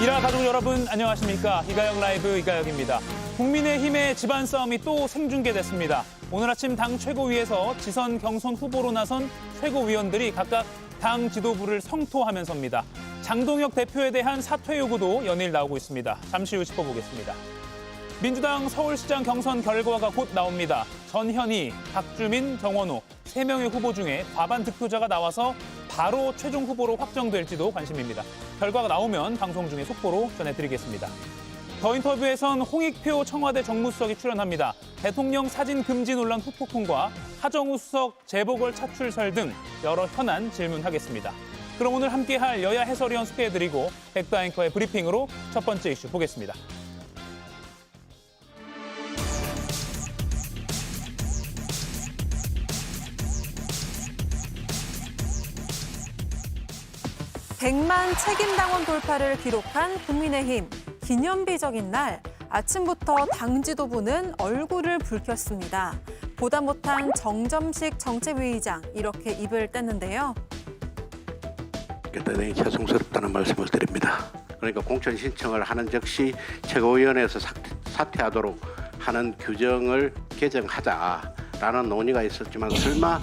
일화 가족 여러분 안녕하십니까. 이가영 라이브 이가영입니다. 국민의힘의 집안 싸움이 또 생중계됐습니다. 오늘 아침 당 최고위에서 지선 경선 후보로 나선 최고위원들이 각각 당 지도부를 성토하면서입니다. 장동혁 대표에 대한 사퇴 요구도 연일 나오고 있습니다. 잠시 후 짚어보겠습니다. 민주당 서울시장 경선 결과가 곧 나옵니다. 전현희, 박주민, 정원호 3명의 후보 중에 과반 득표자가 나와서 바로 최종 후보로 확정될지도 관심입니다. 결과가 나오면 방송 중에 속보로 전해드리겠습니다. 더 인터뷰에선 홍익표 청와대 정무수석이 출연합니다. 대통령 사진 금지 논란 후폭풍과 하정우 수석 재보궐 차출설 등 여러 현안 질문하겠습니다. 그럼 오늘 함께할 여야 해설위원 소개해드리고 백도 앵커의 브리핑으로 첫 번째 이슈 보겠습니다. 백만 책임당원 돌파를 기록한 국민의힘. 기념비적인 날, 아침부터 당 지도부는 얼굴을 붉혔습니다. 보다 못한 정점식 정책위의장, 이렇게 입을 뗐는데요. 대단히 죄송스럽다는 말씀을 드립니다. 그러니까 공천 신청을 하는 즉시 최고위원회에서 사퇴하도록 하는 규정을 개정하자라는 논의가 있었지만 설마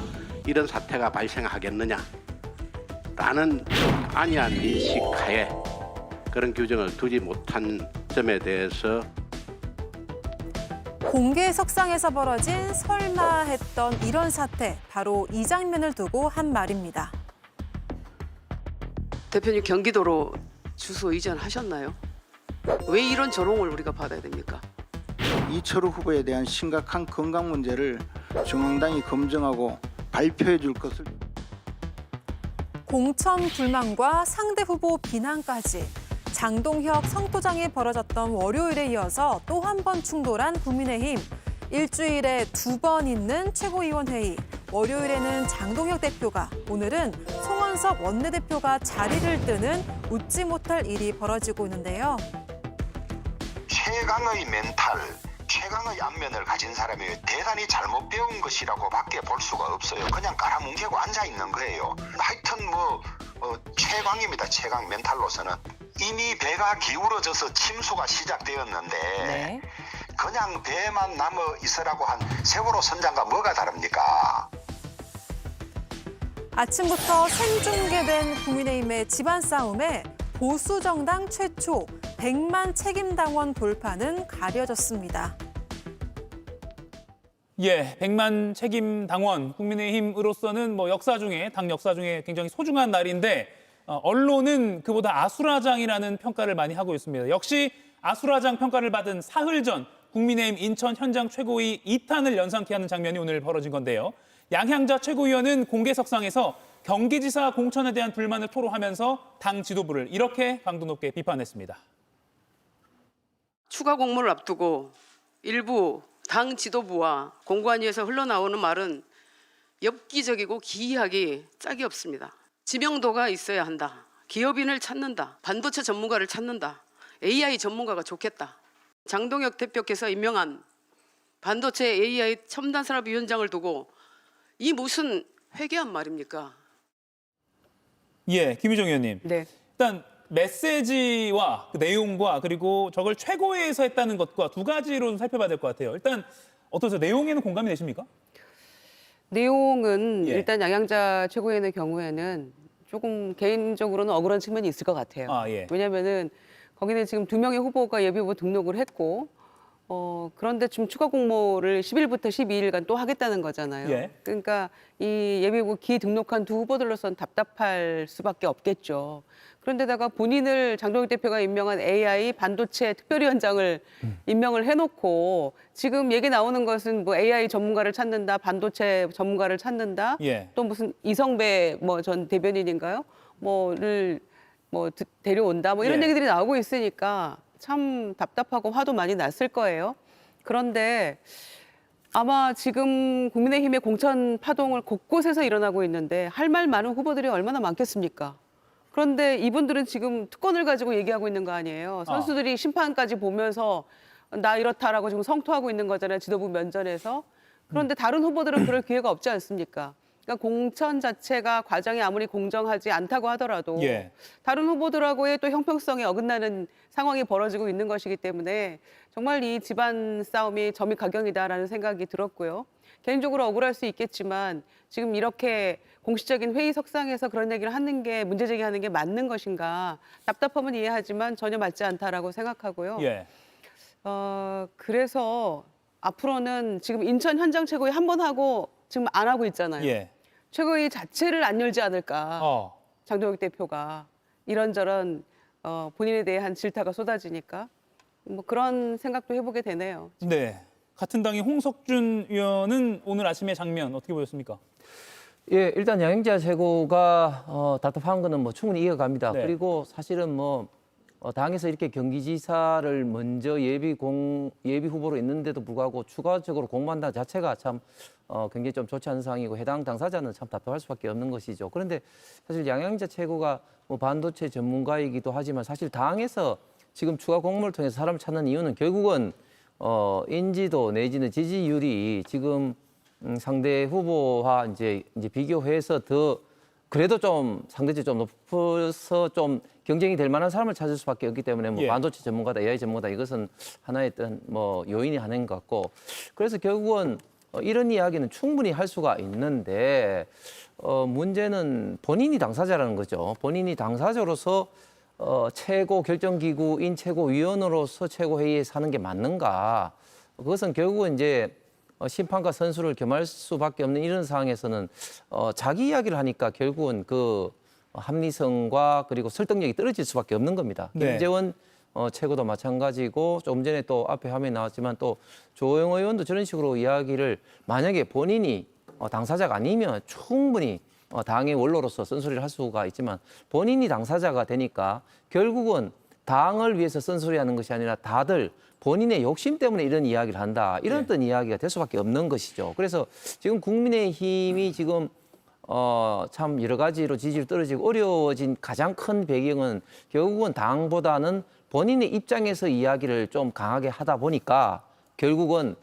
이런 사태가 발생하겠느냐? 라는 안이한 인식하에 그런 규정을 두지 못한 점에 대해서 공개석상에서 벌어진 설마 했던 이런 사태, 바로 이 장면을 두고 한 말입니다. 대표님 경기도로 주소 이전하셨나요? 왜 이런 조롱을 우리가 받아야 됩니까? 이철우 후보에 대한 심각한 건강 문제를 중앙당이 검증하고 발표해 줄 것을. 공천 불만과 상대 후보 비난까지. 장동혁 성토장이 벌어졌던 월요일에 이어서 또 한 번 충돌한 국민의힘. 일주일에 2번 있는 최고위원 회의. 월요일에는 장동혁 대표가, 오늘은 송원석 원내대표가 자리를 뜨는 웃지 못할 일이 벌어지고 있는데요. 최강의 멘탈, 최강의 안면을 가진 사람이 대단히 잘못 배운 것이라고 밖에 볼 수가 없어요. 그냥 깔아뭉개고 앉아있는 거예요. 하여튼 최강입니다. 최강 멘탈로서는. 이미 배가 기울어져서 침수가 시작되었는데 네. 그냥 배만 남아 있으라고 한 세월호 선장과 뭐가 다릅니까? 아침부터 생중계된 국민의힘의 집안 싸움에 보수 정당 최초 100만 책임당원 돌파는 가려졌습니다. 예, 100만 책임당원 국민의힘으로서는 당 역사 중에 굉장히 소중한 날인데 언론은 그보다 아수라장이라는 평가를 많이 하고 있습니다. 역시 아수라장 평가를 받은 사흘 전 국민의힘 인천 현장 최고위 2탄을 연상케 하는 장면이 오늘 벌어진 건데요. 양향자 최고위원은 공개석상에서 경기지사 공천에 대한 불만을 토로하면서 당 지도부를 이렇게 강도 높게 비판했습니다. 추가 공모를 앞두고 일부 당 지도부와 공관위에서 흘러나오는 말은 엽기적이고 기이하기 짝이 없습니다. 지명도가 있어야 한다. 기업인을 찾는다. 반도체 전문가를 찾는다. AI 전문가가 좋겠다. 장동혁 대표께서 임명한 반도체 AI 첨단산업위원장을 두고 이 무슨 회개한 말입니까? 예, 김유정 의원님. 네. 일단 메시지와 그 내용과 그리고 저걸 최고위에서 했다는 것과 두 가지로 좀 살펴봐야 될 것 같아요. 일단 어떠세요? 내용에는 공감이 되십니까? 내용은 예. 일단 양양자 최고위원의 경우에는 조금 개인적으로는 억울한 측면이 있을 것 같아요. 예. 왜냐하면은 거기는 지금 2명의 후보가 예비후보 등록을 했고 그런데 지금 추가 공모를 10일부터 12일간 또 하겠다는 거잖아요. 예. 그러니까 이 예비후보 기등록한 두 후보들로서는 답답할 수밖에 없겠죠. 그런데다가 본인을 장동혁 대표가 임명한 AI 반도체 특별위원장을 임명을 해놓고 지금 얘기 나오는 것은 AI 전문가를 찾는다, 반도체 전문가를 찾는다, 예. 또 무슨 이성배 전 대변인인가요? 데려온다, 이런 예. 얘기들이 나오고 있으니까 참 답답하고 화도 많이 났을 거예요. 그런데 아마 지금 국민의힘의 공천 파동을 곳곳에서 일어나고 있는데 할 말 많은 후보들이 얼마나 많겠습니까? 그런데 이분들은 지금 특권을 가지고 얘기하고 있는 거 아니에요. 선수들이 심판까지 보면서 나 이렇다라고 지금 성토하고 있는 거잖아요. 지도부 면전에서. 그런데 다른 후보들은 그럴 기회가 없지 않습니까? 그러니까 공천 자체가 과정이 아무리 공정하지 않다고 하더라도 예. 다른 후보들하고의 또 형평성에 어긋나는 상황이 벌어지고 있는 것이기 때문에 정말 이 집안 싸움이 점입가경이다라는 생각이 들었고요. 개인적으로 억울할 수 있겠지만 지금 이렇게 공식적인 회의석상에서 그런 얘기를 하는 게 문제 제기하는 게 맞는 것인가 답답함은 이해하지만 전혀 맞지 않다라고 생각하고요. 예. 그래서 앞으로는 지금 인천 현장 최고위 한 번 하고 지금 안 하고 있잖아요. 예. 최고위 자체를 안 열지 않을까. 어. 장동혁 대표가 이런저런 본인에 대한 질타가 쏟아지니까 뭐 그런 생각도 해보게 되네요. 네. 같은 당의 홍석준 의원은 오늘 아침의 장면 어떻게 보셨습니까? 예, 일단 양영자 최고가 답답한 거는 뭐 충분히 이해갑니다. 네. 그리고 사실은 뭐 당에서 이렇게 경기지사를 먼저 예비 후보로 있는데도 불구하고 추가적으로 공모한다는 자체가 참 굉장히 좀 좋지 않은 상황이고 해당 당사자는 참 답답할 수밖에 없는 것이죠. 그런데 사실 양영자 최고가 뭐 반도체 전문가이기도 하지만 사실 당에서 지금 추가 공모를 통해서 사람을 찾는 이유는 결국은 인지도 내지는 지지율이 지금 상대 후보와 이제 비교해서 더 그래도 좀 상대적으로 좀 높아서 좀 경쟁이 될 만한 사람을 찾을 수밖에 없기 때문에 뭐 예. 반도체 전문가다, AI 전문가다 이것은 하나의 어떤 뭐 요인이 하는 것 같고 그래서 결국은 이런 이야기는 충분히 할 수가 있는데 문제는 본인이 당사자라는 거죠. 본인이 당사자로서 최고 결정기구인 최고위원으로서 최고회의에 사는 게 맞는가? 그것은 결국은 이제 심판과 선수를 겸할 수밖에 없는 이런 상황에서는 자기 이야기를 하니까 결국은 그 합리성과 그리고 설득력이 떨어질 수밖에 없는 겁니다. 네. 김재원 최고도 마찬가지고 조금 전에 또 앞에 화면에 나왔지만 또 조영 의원도 저런 식으로 이야기를 만약에 본인이 당사자가 아니면 충분히 당의 원로로서 쓴소리를 할 수가 있지만 본인이 당사자가 되니까 결국은 당을 위해서 쓴소리하는 것이 아니라 다들 본인의 욕심 때문에 이런 이야기를 한다. 이런 어떤 이야기가 될 수밖에 없는 것이죠. 그래서 지금 국민의힘이 지금 참 여러 가지로 지지율 떨어지고 어려워진 가장 큰 배경은 결국은 당보다는 본인의 입장에서 이야기를 좀 강하게 하다 보니까 결국은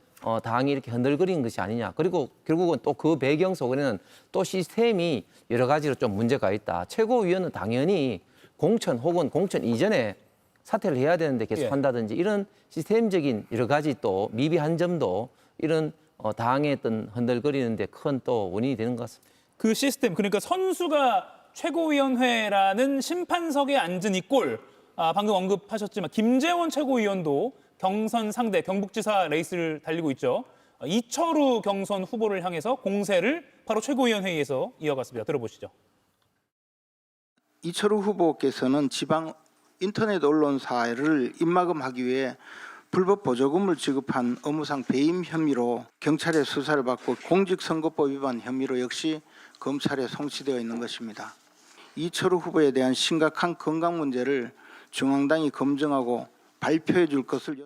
당이 이렇게 흔들거리는 것이 아니냐. 그리고 결국은 또 그 배경 속에는 또 시스템이 여러 가지로 좀 문제가 있다. 최고위원은 당연히 공천 혹은 공천 이전에 사퇴를 해야 되는데 계속 예. 한다든지 이런 시스템적인 여러 가지 또 미비한 점도 이런 당의 어떤 흔들거리는데 큰 또 원인이 되는 것 같습니다. 그 시스템, 그러니까 선수가 최고위원회라는 심판석에 앉은 이 꼴, 방금 언급하셨지만 김재원 최고위원도 경선 상대 경북지사 레이스를 달리고 있죠. 이철우 경선 후보를 향해서 공세를 바로 최고위원회의에서 이어갔습니다. 들어보시죠. 이철우 후보께서는 지방 인터넷 언론사를 입막음하기 위해 불법 보조금을 지급한 업무상 배임 혐의로 경찰의 수사를 받고 공직선거법 위반 혐의로 역시 검찰에 송치되어 있는 것입니다. 이철우 후보에 대한 심각한 건강 문제를 중앙당이 검증하고 발표해 줄 것을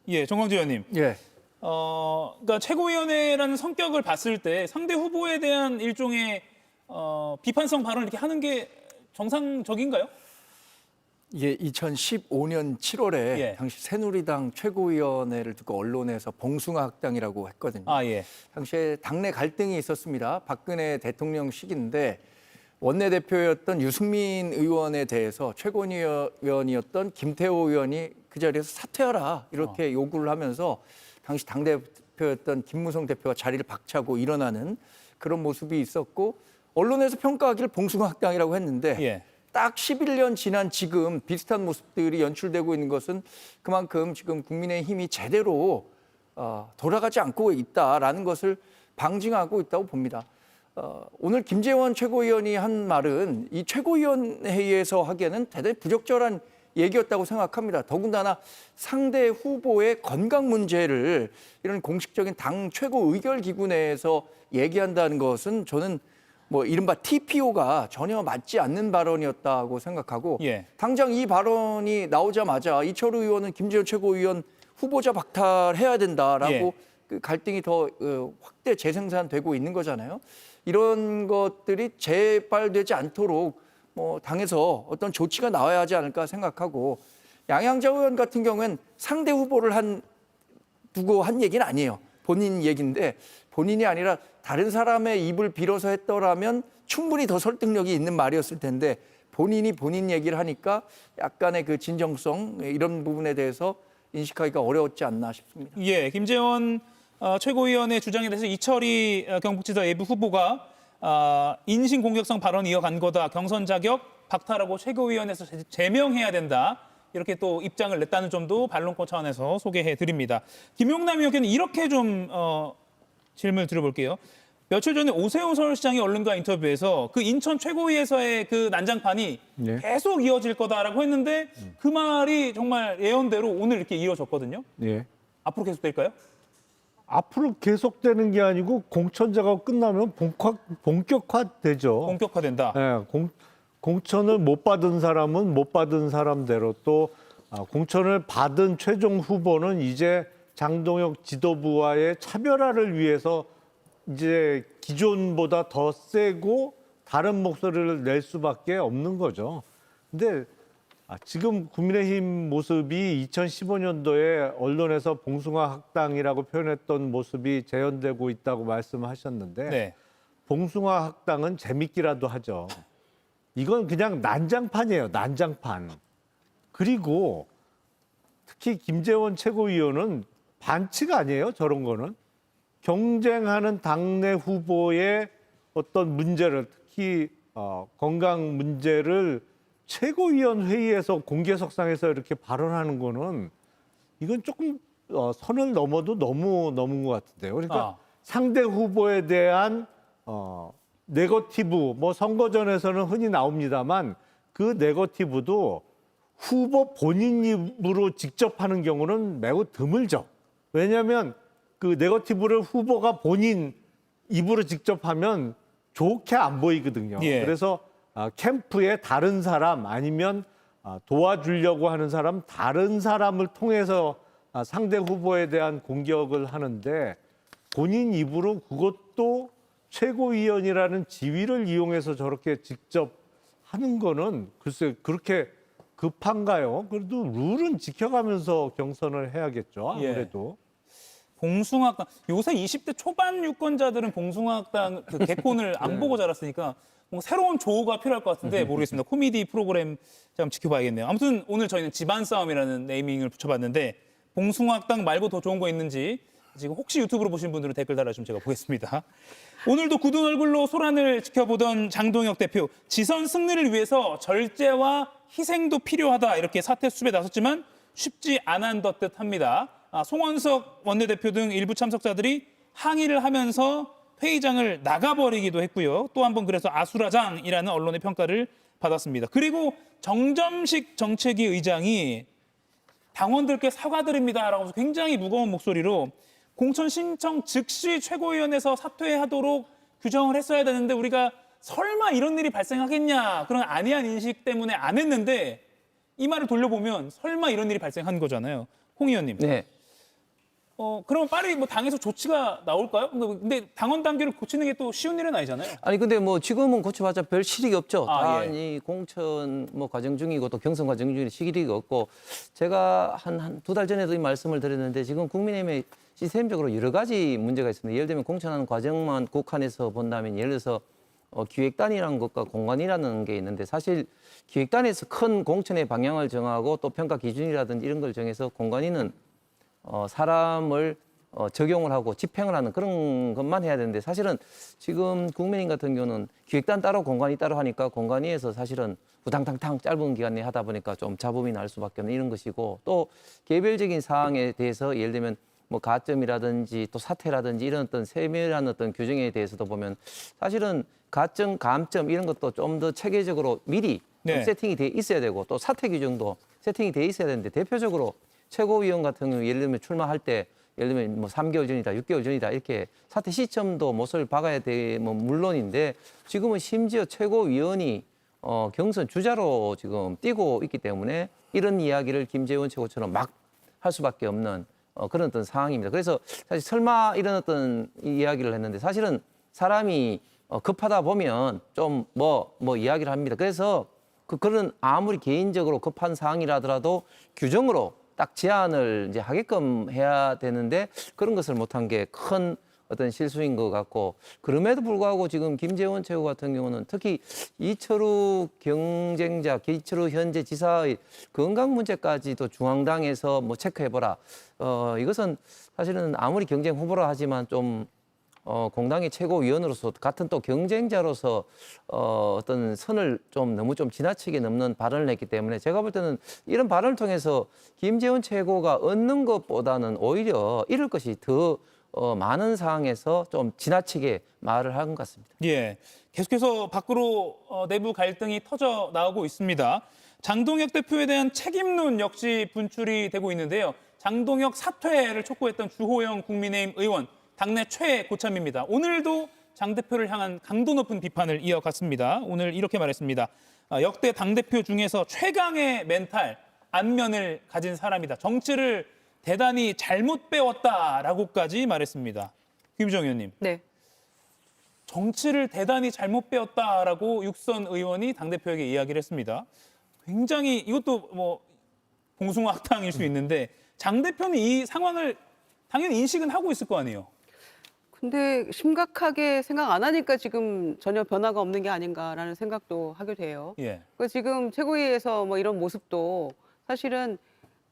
예, 정광재 의원님. 예. 그러니까 최고위원회라는 성격을 봤을 때 상대 후보에 대한 일종의 비판성 발언을 이렇게 하는 게 정상적인가요? 이게 2015년 7월에 예. 당시 새누리당 최고위원회를 두고 언론에서 봉숭아 학당이라고 했거든요. 아, 예. 당시에 당내 갈등이 있었습니다. 박근혜 대통령 시기인데 원내대표였던 유승민 의원에 대해서 최고위원이었던 김태호 의원이 그 자리에서 사퇴하라 이렇게 요구를 하면서 당시 당대표였던 김무성 대표가 자리를 박차고 일어나는 그런 모습이 있었고 언론에서 평가하기를 봉숭아 학당이라고 했는데 예. 딱 11년 지난 지금 비슷한 모습들이 연출되고 있는 것은 그만큼 지금 국민의힘이 제대로 돌아가지 않고 있다라는 것을 방증하고 있다고 봅니다. 오늘 김재원 최고위원이 한 말은 이 최고위원회의에서 하기에는 대단히 부적절한 얘기였다고 생각합니다. 더군다나 상대 후보의 건강 문제를 이런 공식적인 당 최고 의결 기구 내에서 얘기한다는 것은 저는 뭐 이른바 TPO가 전혀 맞지 않는 발언이었다고 생각하고 예. 당장 이 발언이 나오자마자 이철우 의원은 김재원 최고위원 후보자 박탈해야 된다라고 예. 그 갈등이 더 확대 재생산되고 있는 거잖아요. 이런 것들이 재발되지 않도록 뭐 당에서 어떤 조치가 나와야 하지 않을까 생각하고 양양자 의원 같은 경우는 상대 후보를 두고 한 얘기는 아니에요. 본인 얘기인데 본인이 아니라 다른 사람의 입을 빌어서 했더라면 충분히 더 설득력이 있는 말이었을 텐데 본인이 본인 얘기를 하니까 약간의 그 진정성 이런 부분에 대해서 인식하기가 어려웠지 않나 싶습니다. 예, 김재원 최고위원의 주장에 대해서 이철희 경북지사 예비 후보가 인신 공격성 발언 이어간 거다. 경선 자격 박탈하고 최고위원회에서 제명해야 된다. 이렇게 또 입장을 냈다는 점도 반론권 차원에서 소개해 드립니다. 김용남 의원께는 이렇게 좀 질문을 드려볼게요. 며칠 전에 오세훈 서울시장이 언론과 인터뷰에서 그 인천 최고위에서의 그 난장판이 네. 계속 이어질 거다라고 했는데 그 말이 정말 예언대로 오늘 이렇게 이어졌거든요. 예. 앞으로 계속 될까요? 앞으로 계속되는 게 아니고 공천 작업 끝나면 본격화되죠. 본격화된다. 예, 공천을 못 받은 사람은 못 받은 사람대로 또 공천을 받은 최종 후보는 이제 장동혁 지도부와의 차별화를 위해서 이제 기존보다 더 세고 다른 목소리를 낼 수밖에 없는 거죠. 근데 지금 국민의힘 모습이 2015년도에 언론에서 봉숭아 학당이라고 표현했던 모습이 재현되고 있다고 말씀하셨는데 네. 봉숭아 학당은 재밌기라도 하죠. 이건 그냥 난장판이에요. 난장판. 그리고 특히 김재원 최고위원은 반칙 아니에요. 저런 거는. 경쟁하는 당내 후보의 어떤 문제를 특히 건강 문제를 최고위원 회의에서 공개석상에서 이렇게 발언하는 거는 이건 조금 선을 넘어도 너무 넘은 것 같은데요. 그러니까 상대 후보에 대한 네거티브, 뭐 선거전에서는 흔히 나옵니다만 그 네거티브도 후보 본인 입으로 직접 하는 경우는 매우 드물죠. 왜냐하면 그 네거티브를 후보가 본인 입으로 직접 하면 좋게 안 보이거든요. 예. 그래서 캠프의 다른 사람 아니면 도와주려고 하는 사람, 다른 사람을 통해서 상대 후보에 대한 공격을 하는데 본인 입으로 그것도 최고위원이라는 지위를 이용해서 저렇게 직접 하는 거는 글쎄 그렇게 급한가요? 그래도 룰은 지켜가면서 경선을 해야겠죠. 아무래도. 봉숭아학당. 요새 20대 초반 유권자들은 봉숭아학당 그 개콘을 안 보고 자랐으니까 뭔가 새로운 조우가 필요할 것 같은데 모르겠습니다. 코미디 프로그램 제가 한번 지켜봐야겠네요. 아무튼 오늘 저희는 집안싸움이라는 네이밍을 붙여봤는데 봉숭아학당 말고 더 좋은 거 있는지 지금 혹시 유튜브로 보신 분들은 댓글 달아주시면 제가 보겠습니다. 오늘도 굳은 얼굴로 소란을 지켜보던 장동혁 대표. 지선 승리를 위해서 절제와 희생도 필요하다 이렇게 사퇴 수습에 나섰지만 쉽지 않은 듯합니다. 송원석 원내대표 등 일부 참석자들이 항의를 하면서 회의장을 나가버리기도 했고요. 또 한 번 그래서 아수라장이라는 언론의 평가를 받았습니다. 그리고 정점식 정책위 의장이 당원들께 사과드립니다라고 굉장히 무거운 목소리로 공천 신청 즉시 최고위원회에서 사퇴하도록 규정을 했어야 되는데 우리가 설마 이런 일이 발생하겠냐 그런 안이한 인식 때문에 안 했는데 이 말을 돌려보면 설마 이런 일이 발생한 거잖아요. 홍 의원님. 네. 그러면 빨리 뭐 당에서 조치가 나올까요? 근데 당원 단계를 고치는 게 또 쉬운 일은 아니잖아요. 아니 근데 뭐 지금은 고쳐봤자 별 실익이 없죠. 예. 이 공천 뭐 과정 중이고 또 경선 과정 중에 실익이 없고 제가 한 두 달 전에도 이 말씀을 드렸는데 지금 국민의힘에 시스템적으로 여러 가지 문제가 있습니다. 예를 들면 공천하는 과정만 국한해서 본다면 예를 들어서 기획단이라는 것과 공관이라는 게 있는데 사실 기획단에서 큰 공천의 방향을 정하고 또 평가 기준이라든지 이런 걸 정해서 공관위는 사람을 적용을 하고 집행을 하는 그런 것만 해야 되는데 사실은 지금 국민의힘 같은 경우는 기획단 따로 공관위 따로 하니까 공관위에서 사실은 우당탕탕 짧은 기간 내에 하다 보니까 좀 잡음이 날 수밖에 없는 이런 것이고 또 개별적인 사항에 대해서 예를 들면 뭐 가점이라든지 또 사퇴라든지 이런 어떤 세밀한 어떤 규정에 대해서도 보면 사실은 가점, 감점 이런 것도 좀 더 체계적으로 미리 좀 세팅이 돼 있어야 되고 또 사퇴 규정도 세팅이 돼 있어야 되는데 대표적으로 최고위원 같은 경우 예를 들면 출마할 때 예를 들면 뭐 3개월 전이다, 6개월 전이다 이렇게 사퇴 시점도 못을 박아야 되면 물론인데 지금은 심지어 최고위원이 경선 주자로 지금 뛰고 있기 때문에 이런 이야기를 김재원 최고처럼 막 할 수밖에 없는 그런 어떤 상황입니다. 그래서 사실 설마 이런 어떤 이야기를 했는데 사실은 사람이 급하다 보면 좀 뭐 이야기를 합니다. 그래서 그런 아무리 개인적으로 급한 상황이라더라도 규정으로 딱 제한을 이제 하게끔 해야 되는데 그런 것을 못한 게 큰 어떤 실수인 것 같고, 그럼에도 불구하고 지금 김재원 최고 같은 경우는 특히 이철우 경쟁자, 이철우 현재 지사의 건강 문제까지도 중앙당에서 뭐 체크해보라. 이것은 사실은 아무리 경쟁 후보라 하지만 좀 공당의 최고위원으로서 같은 또 경쟁자로서 어떤 선을 좀 너무 좀 지나치게 넘는 발언을 했기 때문에 제가 볼 때는 이런 발언을 통해서 김재원 최고가 얻는 것보다는 오히려 잃을 것이 더 많은 상황에서 좀 지나치게 말을 한 것 같습니다. 예, 계속해서 밖으로 내부 갈등이 터져 나오고 있습니다. 장동혁 대표에 대한 책임론 역시 분출이 되고 있는데요. 장동혁 사퇴를 촉구했던 주호영 국민의힘 의원, 당내 최고참입니다. 오늘도 장 대표를 향한 강도 높은 비판을 이어갔습니다. 오늘 이렇게 말했습니다. 역대 당대표 중에서 최강의 멘탈, 안면을 가진 사람이다. 정치를 대단히 잘못 배웠다라고까지 말했습니다. 김정 의원님. 네. 정치를 대단히 잘못 배웠다라고 육선 의원이 당대표에게 이야기를 했습니다. 굉장히 이것도 뭐 봉숭아학당일 수 있는데 장 대표는 이 상황을 당연히 인식은 하고 있을 거 아니에요. 근데 심각하게 생각 안 하니까 지금 전혀 변화가 없는 게 아닌가라는 생각도 하게 돼요. 예. 그 지금 최고위에서 뭐 이런 모습도 사실은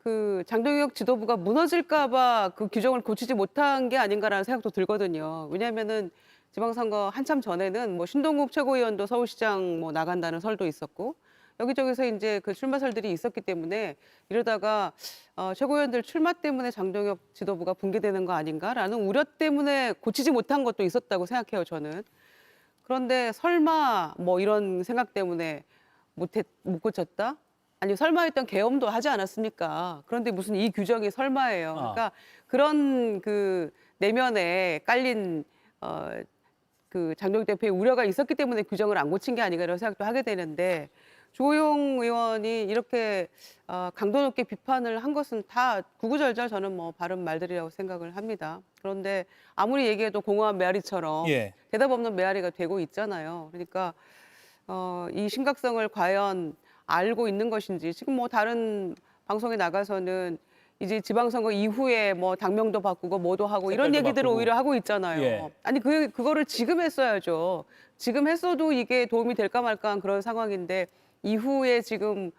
그 장동혁 지도부가 무너질까봐 그 규정을 고치지 못한 게 아닌가라는 생각도 들거든요. 왜냐하면은 지방선거 한참 전에는 뭐 신동국 최고위원도 서울시장 뭐 나간다는 설도 있었고 여기저기서 이제 그 출마설들이 있었기 때문에 이러다가 최고위원들 출마 때문에 장동혁 지도부가 붕괴되는 거 아닌가라는 우려 때문에 고치지 못한 것도 있었다고 생각해요, 저는. 그런데 설마 뭐 이런 생각 때문에 못 고쳤다? 아니 설마 했던 계엄도 하지 않았습니까? 그런데 무슨 이 규정이 설마예요. 그러니까 그런 그 내면에 깔린 그 장동혁 대표의 우려가 있었기 때문에 규정을 안 고친 게 아닌가 이런 생각도 하게 되는데 주호영 의원이 이렇게 강도 높게 비판을 한 것은 다 구구절절 저는 뭐 바른 말들이라고 생각을 합니다. 그런데 아무리 얘기해도 공허한 메아리처럼 예. 대답 없는 메아리가 되고 있잖아요. 그러니까 이 심각성을 과연 알고 있는 것인지 지금 뭐 다른 방송에 나가서는 이제 지방선거 이후에 뭐 당명도 바꾸고 뭐도 하고 이런 색깔도 얘기들을 바꾸고. 오히려 하고 있잖아요. 예. 아니 그거를 지금 했어야죠. 지금 했어도 이게 도움이 될까 말까한 그런 상황인데 이후에 지금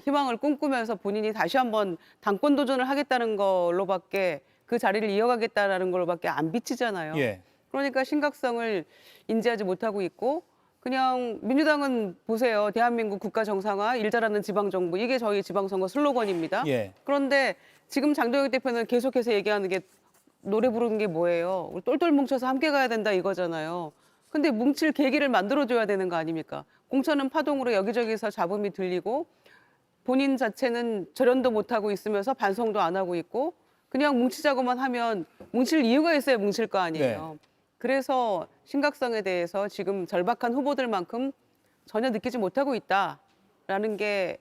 희망을 꿈꾸면서 본인이 다시 한번 당권 도전을 하겠다는 걸로밖에 그 자리를 이어가겠다라는 걸로밖에 안 비치잖아요. 예. 그러니까 심각성을 인지하지 못하고 있고 그냥 민주당은 보세요. 대한민국 국가 정상화, 일 잘하는 지방정부 이게 저희 지방선거 슬로건입니다. 예. 그런데 지금 장동혁 대표는 계속해서 얘기하는 게 노래 부르는 게 뭐예요? 우리 똘똘 뭉쳐서 함께 가야 된다 이거잖아요. 근데 뭉칠 계기를 만들어줘야 되는 거 아닙니까? 공천은 파동으로 여기저기서 잡음이 들리고 본인 자체는 절연도 못하고 있으면서 반성도 안 하고 있고 그냥 뭉치자고만 하면 뭉칠 이유가 있어야 뭉칠 거 아니에요. 그래서 심각성에 대해서 지금 절박한 후보들만큼 전혀 느끼지 못하고 있다라는 게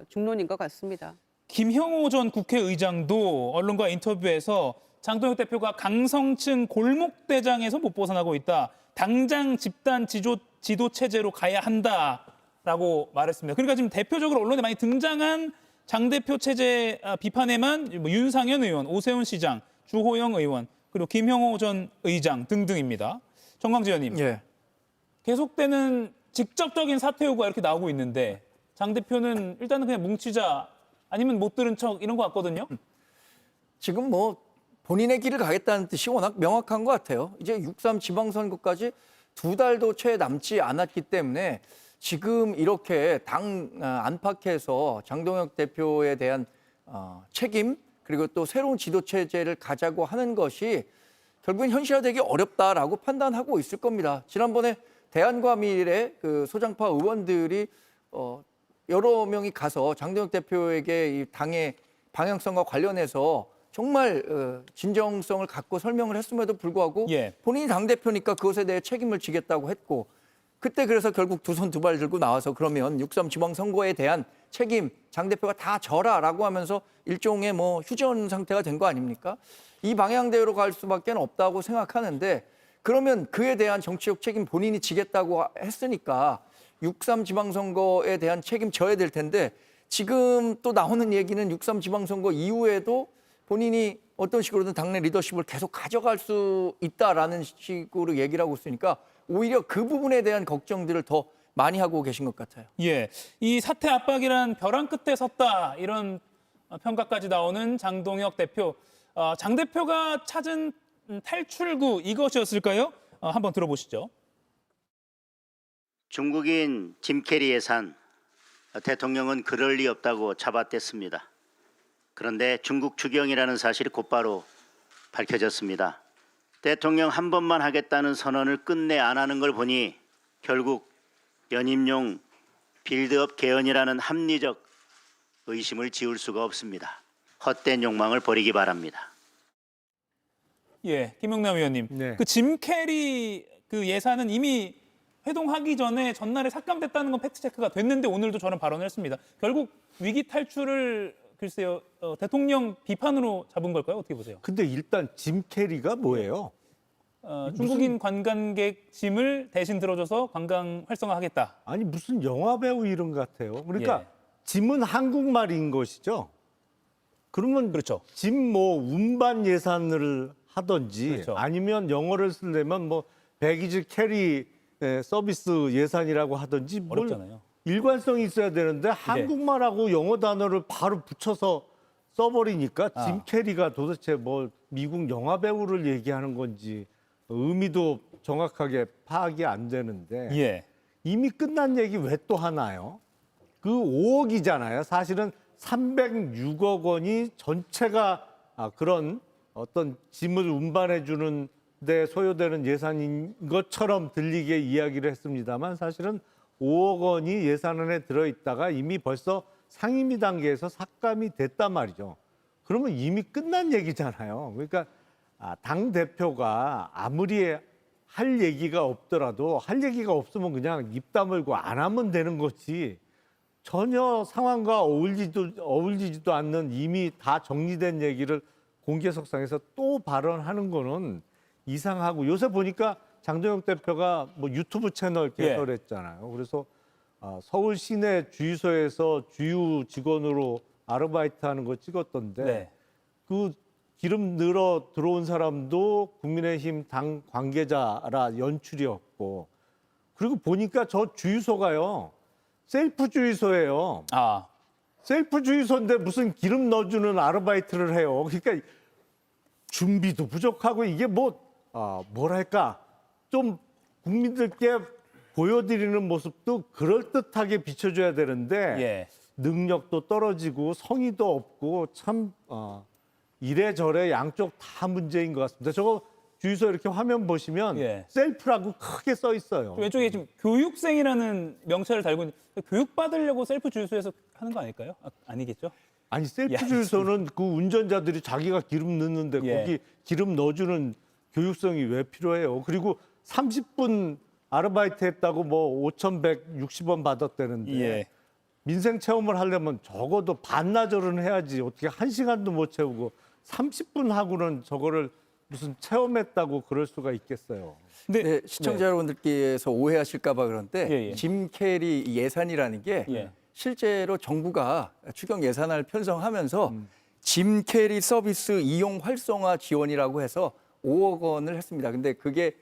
중론인 것 같습니다. 김형호 전 국회의장도 언론과 인터뷰에서 장동혁 대표가 강성층 골목대장에서 못 벗어나고 있다. 당장 집단 지도 체제로 가야 한다라고 말했습니다. 그러니까 지금 대표적으로 언론에 많이 등장한 장 대표 체제 비판에만 뭐 윤상현 의원, 오세훈 시장, 주호영 의원, 그리고 김형호 전 의장 등등입니다. 정광재 의원님, 예. 계속되는 직접적인 사퇴 요구가 이렇게 나오고 있는데 장 대표는 일단은 그냥 뭉치자 아니면 못 들은 척 이런 것 같거든요. 지금 뭐 본인의 길을 가겠다는 뜻이 워낙 명확한 것 같아요. 이제 6.3 지방선거까지 2달도 채 남지 않았기 때문에 지금 이렇게 당 안팎에서 장동혁 대표에 대한 책임 그리고 또 새로운 지도체제를 가자고 하는 것이 결국엔 현실화되기 어렵다라고 판단하고 있을 겁니다. 지난번에 대한과밀의 그 소장파 의원들이 여러 명이 가서 장동혁 대표에게 이 당의 방향성과 관련해서 정말 진정성을 갖고 설명을 했음에도 불구하고 예. 본인이 당대표니까 그것에 대해 책임을 지겠다고 했고 그때 그래서 결국 두 손 두 발 들고 나와서 그러면 6.3 지방선거에 대한 책임 장 대표가 다 져라라고 하면서 일종의 뭐 휴전 상태가 된 거 아닙니까? 이 방향대로 갈 수밖에 없다고 생각하는데 그러면 그에 대한 정치적 책임 본인이 지겠다고 했으니까 6.3 지방선거에 대한 책임 져야 될 텐데 지금 또 나오는 얘기는 6.3 지방선거 이후에도 본인이 어떤 식으로든 당내 리더십을 계속 가져갈 수 있다라는 식으로 얘기를 하고 있으니까 오히려 그 부분에 대한 걱정들을 더 많이 하고 계신 것 같아요. 예, 이 사퇴 압박이란 벼랑 끝에 섰다 이런 평가까지 나오는 장동혁 대표. 장 대표가 찾은 탈출구 이것이었을까요? 한번 들어보시죠. 중국인 짐 캐리 예산, 대통령은 그럴 리 없다고 잡아댔습니다. 그런데 중국 추경이라는 사실이 곧바로 밝혀졌습니다. 대통령 한 번만 하겠다는 선언을 끝내 안 하는 걸 보니 결국 연임용 빌드업 개헌이라는 합리적 의심을 지울 수가 없습니다. 헛된 욕망을 버리기 바랍니다. 예, 김영남 의원님. 네. 그 짐 캐리 그 예산은 이미 회동하기 전에 전날에 삭감됐다는 건 팩트 체크가 됐는데 오늘도 저런 발언을 했습니다. 결국 위기 탈출을 글쎄요 대통령 비판으로 잡은 걸까요? 어떻게 보세요? 근데 일단 짐 캐리가 뭐예요? 중국인 관광객 짐을 대신 들어줘서 관광 활성화하겠다. 아니 무슨 영화 배우 이름 같아요. 그러니까 예. 짐은 한국말인 것이죠. 그러면 그렇죠. 짐 뭐 운반 예산을 하든지 그렇죠. 아니면 영어를 쓰려면 뭐 배기지 캐리 서비스 예산이라고 하든지 뭘 어렵잖아요. 일관성이 있어야 되는데 한국말하고 영어 단어를 바로 붙여서 써버리니까 짐 캐리가 도대체 뭐 미국 영화 배우를 얘기하는 건지 의미도 정확하게 파악이 안 되는데 예. 이미 끝난 얘기 왜 또 하나요? 그 5억이잖아요. 사실은 306억 원이 전체가 그런 어떤 짐을 운반해 주는 데 소요되는 예산인 것처럼 들리게 이야기를 했습니다만 사실은 5억 원이 예산안에 들어있다가 이미 벌써 상임위 단계에서 삭감이 됐단 말이죠. 그러면 이미 끝난 얘기잖아요. 그러니까 당 대표가 아무리 할 얘기가 없더라도 할 얘기가 없으면 그냥 입 다물고 안 하면 되는 거지. 전혀 상황과 어울리지도 않는 이미 다 정리된 얘기를 공개석상에서 또 발언하는 거는 이상하고 요새 보니까 장동혁 대표가 뭐 유튜브 채널 개설했잖아요. 그래서 서울 시내 주유소에서 주유 직원으로 아르바이트하는 거 찍었던데 네. 그 기름 늘어 들어온 사람도 국민의힘 당 관계자라 연출이었고 그리고 보니까 저 주유소가요 셀프 주유소예요. 셀프 주유소인데 무슨 기름 넣어주는 아르바이트를 해요. 그러니까 준비도 부족하고 이게 뭐랄까 좀 국민들께 보여드리는 모습도 그럴듯하게 비춰줘야 되는데 예. 능력도 떨어지고 성의도 없고 참 이래저래 양쪽 다 문제인 것 같습니다. 저거 주유소 이렇게 화면 보시면 예. 셀프라고 크게 써 있어요. 왼쪽에 지금 교육생이라는 명찰을 달고 있는 교육 받으려고 셀프 주유소에서 하는 거 아닐까요? 아니겠죠? 아니 셀프 예, 주유소는 그 운전자들이 자기가 기름 넣는데 예. 거기 기름 넣어주는 교육성이 왜 필요해요? 그리고 30분 아르바이트 했다고 뭐 5,160원 받았다는데 예. 민생 체험을 하려면 적어도 반나절은 해야지 어떻게 1시간도 못 채우고 30분 하고는 저거를 무슨 체험했다고 그럴 수가 있겠어요. 네, 시청자 여러분들께서 오해하실까 봐 그런데 예, 예. 짐 캐리 예산이라는 게 예. 실제로 정부가 추경 예산안을 편성하면서 짐 캐리 서비스 이용 활성화 지원이라고 해서 5억 원을 했습니다. 근데 그게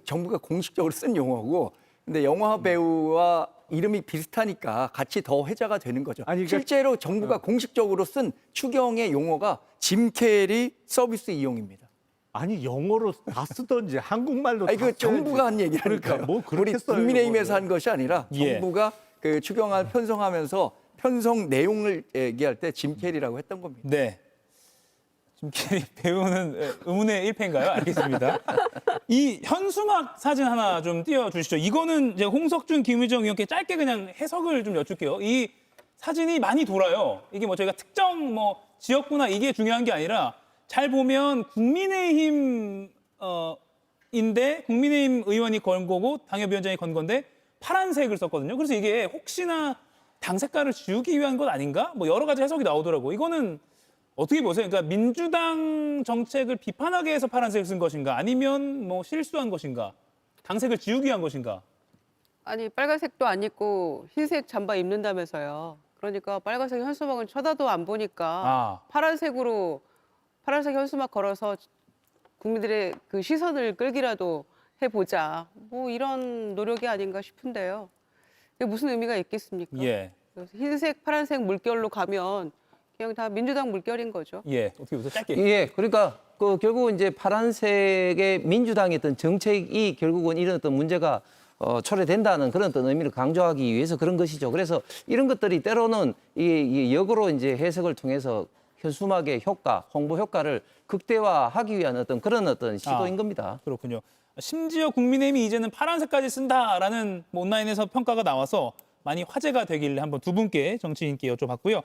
정부가 공식적으로 쓴 용어고 근데 영화 배우와 이름이 비슷하니까 같이 더 회자가 되는 거죠. 아니, 그러니까- 실제로 정부가 공식적으로 쓴 추경의 용어가 짐 캐리 서비스 이용입니다. 아니 영어로 다 쓰던지 한국말로 아니 다 그 정부가 한 얘기라니까요. 그러니까 뭐 그렇게 우리 써요, 국민의힘에서 이거를. 한 것이 아니라 예. 정부가 그 추경안 편성하면서 편성 내용을 얘기할 때 짐 캐리라고 했던 겁니다. 네. 짐 캐리 배우는 의문의 1패인가요? 알겠습니다. 이 현수막 사진 하나 좀 띄워주시죠. 이거는 이제 홍석준, 김의정 의원께 짧게 그냥 해석을 좀 여쭐게요. 이 사진이 많이 돌아요. 이게 뭐 저희가 특정 뭐 지역구나 이게 중요한 게 아니라 잘 보면 국민의힘 인데 국민의힘 의원이 건 거고 당협위원장이 건 건데 파란색을 썼거든요. 그래서 이게 혹시나 당 색깔을 지우기 위한 것 아닌가? 뭐 여러 가지 해석이 나오더라고요. 이거는 어떻게 보세요? 그러니까 민주당 정책을 비판하기 위해서 파란색을 쓴 것인가? 아니면 뭐 실수한 것인가? 당색을 지우기 위한 것인가? 아니 빨간색도 안 입고 흰색 잠바 입는다면서요. 그러니까 빨간색 현수막은 쳐다도 안 보니까 아. 파란색 현수막 걸어서 국민들의 그 시선을 끌기라도 해보자. 뭐 이런 노력이 아닌가 싶은데요. 이게 무슨 의미가 있겠습니까? 예. 그래서 흰색, 파란색 물결로 가면 그냥 다 민주당 물결인 거죠. 예. 어떻게 보세요? 짧게. 예, 그러니까 결국은 이제 파란색의 민주당의 어떤 정책이 결국은 이런 어떤 문제가 초래된다는 그런 어떤 의미를 강조하기 위해서 그런 것이죠. 그래서 이런 것들이 때로는 이 역으로 이제 해석을 통해서 현수막의 효과, 홍보 효과를 극대화하기 위한 어떤 그런 어떤 시도인 겁니다. 그렇군요. 심지어 국민의힘이 이제는 파란색까지 쓴다라는 온라인에서 평가가 나와서 많이 화제가 되길래 한번 두 분께 정치인께 여쭤봤고요.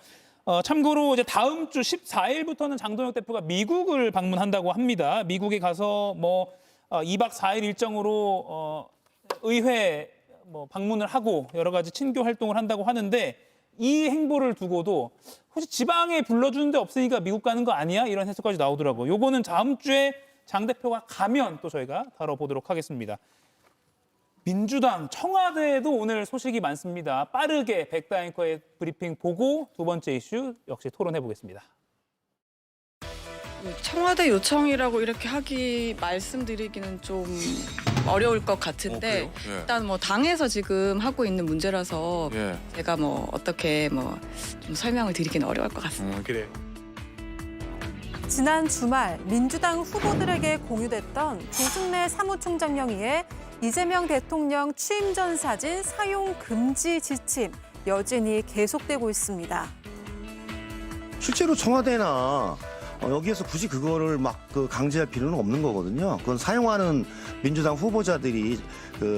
참고로 이제 다음 주 14일부터는 장동혁 대표가 미국을 방문한다고 합니다. 미국에 가서 뭐 2박 4일 일정으로 의회 방문을 하고 여러 가지 친교 활동을 한다고 하는데 이 행보를 두고도 혹시 지방에 불러주는 데 없으니까 미국 가는 거 아니야? 이런 해석까지 나오더라고요. 요거는 다음 주에 장 대표가 가면 또 저희가 다뤄보도록 하겠습니다. 민주당 청와대에도 오늘 소식이 많습니다. 빠르게 백다 앵커의 브리핑 보고 두 번째 이슈 역시 토론해 보겠습니다. 청와대 요청이라고 이렇게 말씀드리기는 좀 어려울 것 같은데 일단 뭐 당에서 지금 하고 있는 문제라서 제가 뭐 어떻게 좀 설명을 드리기는 어려울 것 같습니다. 그래. 지난 주말 민주당 후보들에게 공유됐던 조승래 사무총장 명의의 이재명 대통령 취임 전 사진 사용 금지 지침 여전히 계속되고 있습니다. 실제로 청와대나 여기에서 굳이 그거를 막 강제할 필요는 없는 거거든요. 그건 사용하는 민주당 후보자들이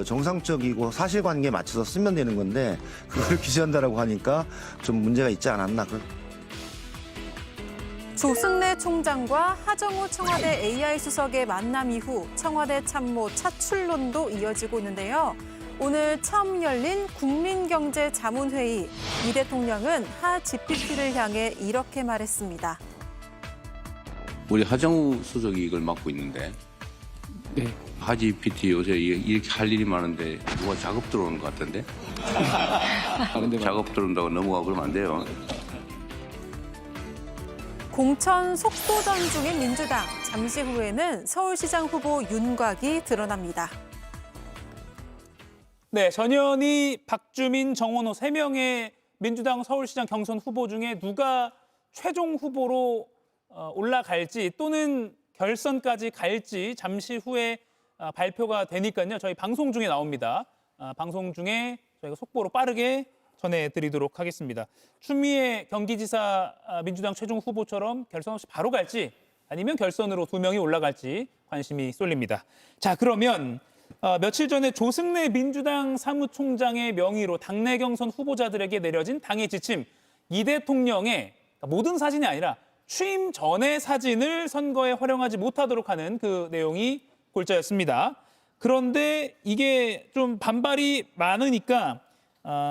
정상적이고 사실관계에 맞춰서 쓰면 되는 건데 그걸 규제한다라고 하니까 좀 문제가 있지 않았나. 조승래 총장과 하정우 청와대 AI 수석의 만남 이후 청와대 참모 차출론도 이어지고 있는데요. 오늘 처음 열린 국민경제자문회의, 이 대통령은 하 GPT를 향해 이렇게 말했습니다. 우리 하정우 수석이 이걸 맡고 있는데 하 GPT 요새 이렇게 할 일이 많은데 누가 작업 들어오는 것 같던데? 작업 들어온다고 넘어가고 그러면 안 돼요. 공천 속도전 중인 민주당, 잠시 후에는 서울시장 후보 윤곽이 드러납니다. 네, 전현희, 박주민, 정원호 3명의 민주당 서울시장 경선 후보 중에 누가 최종 후보로 올라갈지 또는 결선까지 갈지 잠시 후에 발표가 되니까요. 저희 방송 중에 나옵니다. 방송 중에 저희가 속보로 빠르게 전해드리도록 하겠습니다. 추미애 경기지사 민주당 최종 후보처럼 결선 없이 바로 갈지 아니면 결선으로 2명이 올라갈지 관심이 쏠립니다. 자, 그러면 며칠 전에 조승래 민주당 사무총장의 명의로 당내 경선 후보자들에게 내려진 당의 지침, 이 대통령의 모든 사진이 아니라 취임 전의 사진을 선거에 활용하지 못하도록 하는 그 내용이 골자였습니다. 그런데 이게 좀 반발이 많으니까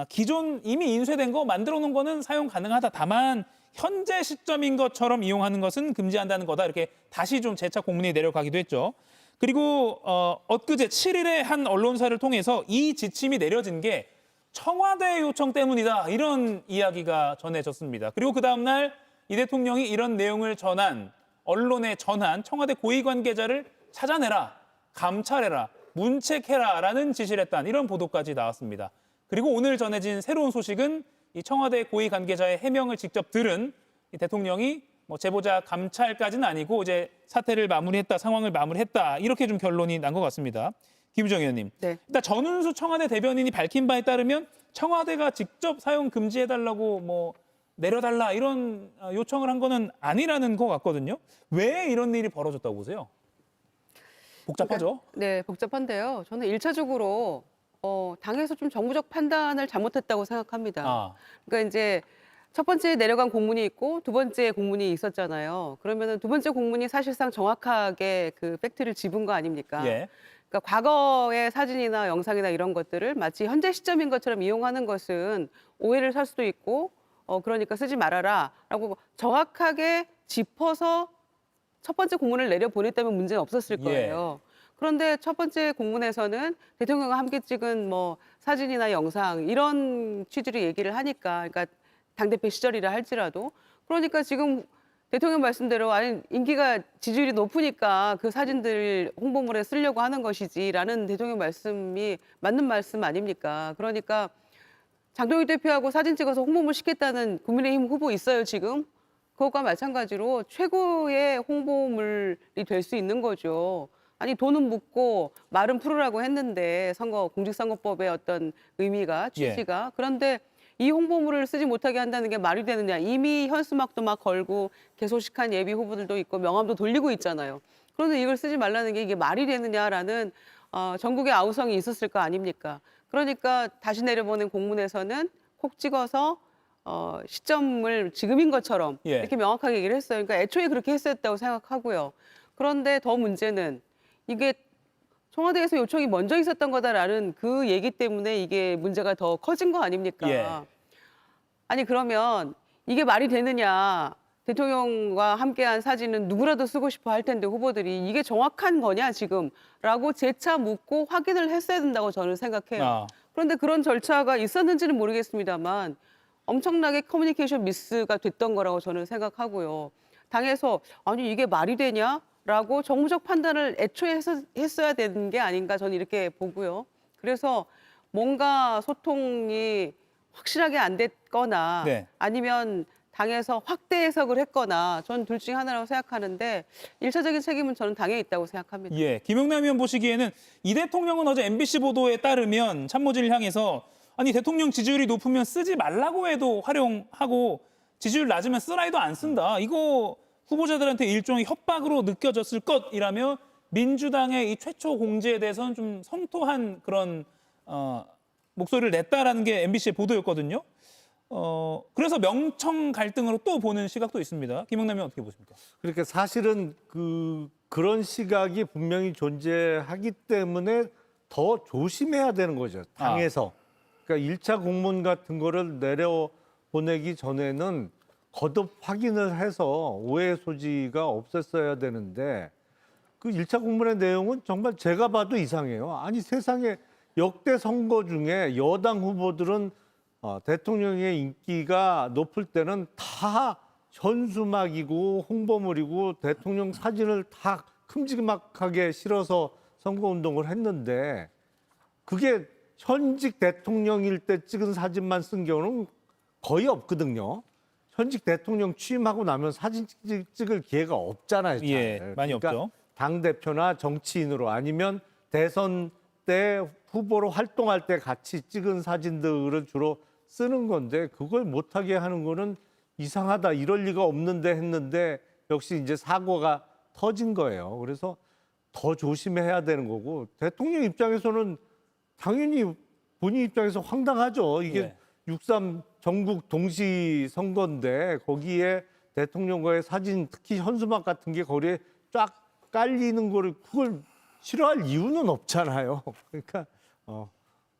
기존 이미 인쇄된 거 만들어 놓은 거는 사용 가능하다. 다만 현재 시점인 것처럼 이용하는 것은 금지한다는 거다. 이렇게 다시 좀 재차 공문이 내려가기도 했죠. 그리고 엊그제 7일에 한 언론사를 통해서 이 지침이 내려진 게 청와대 요청 때문이다. 이런 이야기가 전해졌습니다. 그리고 그 다음 날 이 대통령이 이런 내용을 전한 언론에 전한 청와대 고위 관계자를 찾아내라, 감찰해라, 문책해라라는 지시를 했다는 이런 보도까지 나왔습니다. 그리고 오늘 전해진 새로운 소식은 이 청와대 고위 관계자의 해명을 직접 들은 이 대통령이 제보자 감찰까지는 아니고 이제 사태를 마무리했다, 상황을 마무리했다 이렇게 좀 결론이 난 것 같습니다. 김유정 의원님, 네. 일단 전운수 청와대 대변인이 밝힌 바에 따르면 청와대가 직접 사용 금지해달라고 내려달라 이런 요청을 한 거는 아니라는 것 같거든요. 왜 이런 일이 벌어졌다고 보세요? 복잡하죠? 네, 복잡한데요. 저는 1차적으로 당에서 좀 정무적 판단을 잘못했다고 생각합니다. 그러니까 이제 첫 번째 내려간 공문이 있고 두 번째 공문이 있었잖아요. 그러면은 두 번째 공문이 사실상 정확하게 그 팩트를 짚은 거 아닙니까? 예. 그러니까 과거의 사진이나 영상이나 이런 것들을 마치 현재 시점인 것처럼 이용하는 것은 오해를 살 수도 있고 그러니까 쓰지 말아라라고 정확하게 짚어서 첫 번째 공문을 내려보냈다면 문제는 없었을 거예요. 그런데 첫 번째 공문에서는 대통령과 함께 찍은 사진이나 영상 이런 취지로 얘기를 하니까 그러니까 당대표 시절이라 할지라도. 그러니까 지금 대통령 말씀대로 아니 인기가 지지율이 높으니까 그 사진들 홍보물에 쓰려고 하는 것이지라는 대통령 말씀이 맞는 말씀 아닙니까? 그러니까 장동혁 대표하고 사진 찍어서 홍보물 시켰다는 국민의힘 후보 있어요 지금? 그것과 마찬가지로 최고의 홍보물이 될 수 있는 거죠. 아니 돈은 묻고 말은 풀으라고 했는데 공직선거법의 어떤 의미가 취지가 그런데 이 홍보물을 쓰지 못하게 한다는 게 말이 되느냐. 이미 현수막도 막 걸고 개소식한 예비 후보들도 있고 명함도 돌리고 있잖아요. 그런데 이걸 쓰지 말라는 게 이게 말이 되느냐라는 전국의 아우성이 있었을 거 아닙니까? 그러니까 다시 내려보낸 공문에서는 콕 찍어서 시점을 지금인 것처럼 이렇게 명확하게 얘기를 했어요. 그러니까 애초에 그렇게 했어야 했다고 생각하고요. 그런데 더 문제는 이게 청와대에서 요청이 먼저 있었던 거다라는 그 얘기 때문에 이게 문제가 더 커진 거 아닙니까? 아니 그러면 이게 말이 되느냐. 대통령과 함께한 사진은 누구라도 쓰고 싶어 할 텐데 후보들이 이게 정확한 거냐 지금? 라고 재차 묻고 확인을 했어야 된다고 저는 생각해요. 그런데 그런 절차가 있었는지는 모르겠습니다만 엄청나게 커뮤니케이션 미스가 됐던 거라고 저는 생각하고요. 당에서 아니 이게 말이 되냐? 라고 정무적 판단을 애초에 했어야 되는 게 아닌가 저는 이렇게 보고요. 그래서 뭔가 소통이 확실하게 안 됐거나 아니면 당에서 확대 해석을 했거나 전 둘 중에 하나라고 생각하는데 1차적인 책임은 저는 당에 있다고 생각합니다. 김영남 의원 보시기에는 이 대통령은 어제 MBC 보도에 따르면 참모진을 향해서 아니 대통령 지지율이 높으면 쓰지 말라고 해도 활용하고 지지율 낮으면 쓰라 해도 안 쓴다. 이거 후보자들한테 일종의 협박으로 느껴졌을 것이라며 민주당의 이 최초 공지에 대해서는 좀 성토한 그런 목소리를 냈다라는 게 MBC의 보도였거든요. 그래서 명청 갈등으로 또 보는 시각도 있습니다. 김영남 의원 어떻게 보십니까? 그러니까 사실은 그런 시각이 분명히 존재하기 때문에 더 조심해야 되는 거죠. 당에서. 그러니까 1차 공문 같은 거를 내려보내기 전에는 거듭 확인을 해서 오해 소지가 없었어야 되는데 그 1차 공문의 내용은 정말 제가 봐도 이상해요. 아니 세상에 역대 선거 중에 여당 후보들은 대통령의 인기가 높을 때는 다 현수막이고 홍보물이고 대통령 사진을 다 큼지막하게 실어서 선거운동을 했는데 그게 현직 대통령일 때 찍은 사진만 쓴 경우는 거의 없거든요. 현직 대통령 취임하고 나면 사진 찍을 기회가 없잖아요. 많이 없죠. 당대표나 정치인으로 아니면 대선 때 후보로 활동할 때 같이 찍은 사진들을 주로 쓰는 건데 그걸 못하게 하는 거는 이상하다. 이럴 리가 없는데 했는데 역시 이제 사고가 터진 거예요. 그래서 더 조심해야 되는 거고 대통령 입장에서는 당연히 본인 입장에서 황당하죠. 이게 6.3 전국 동시 선거인데 거기에 대통령과의 사진 특히 현수막 같은 게 거리에 쫙 깔리는 거를 그걸 싫어할 이유는 없잖아요. 그러니까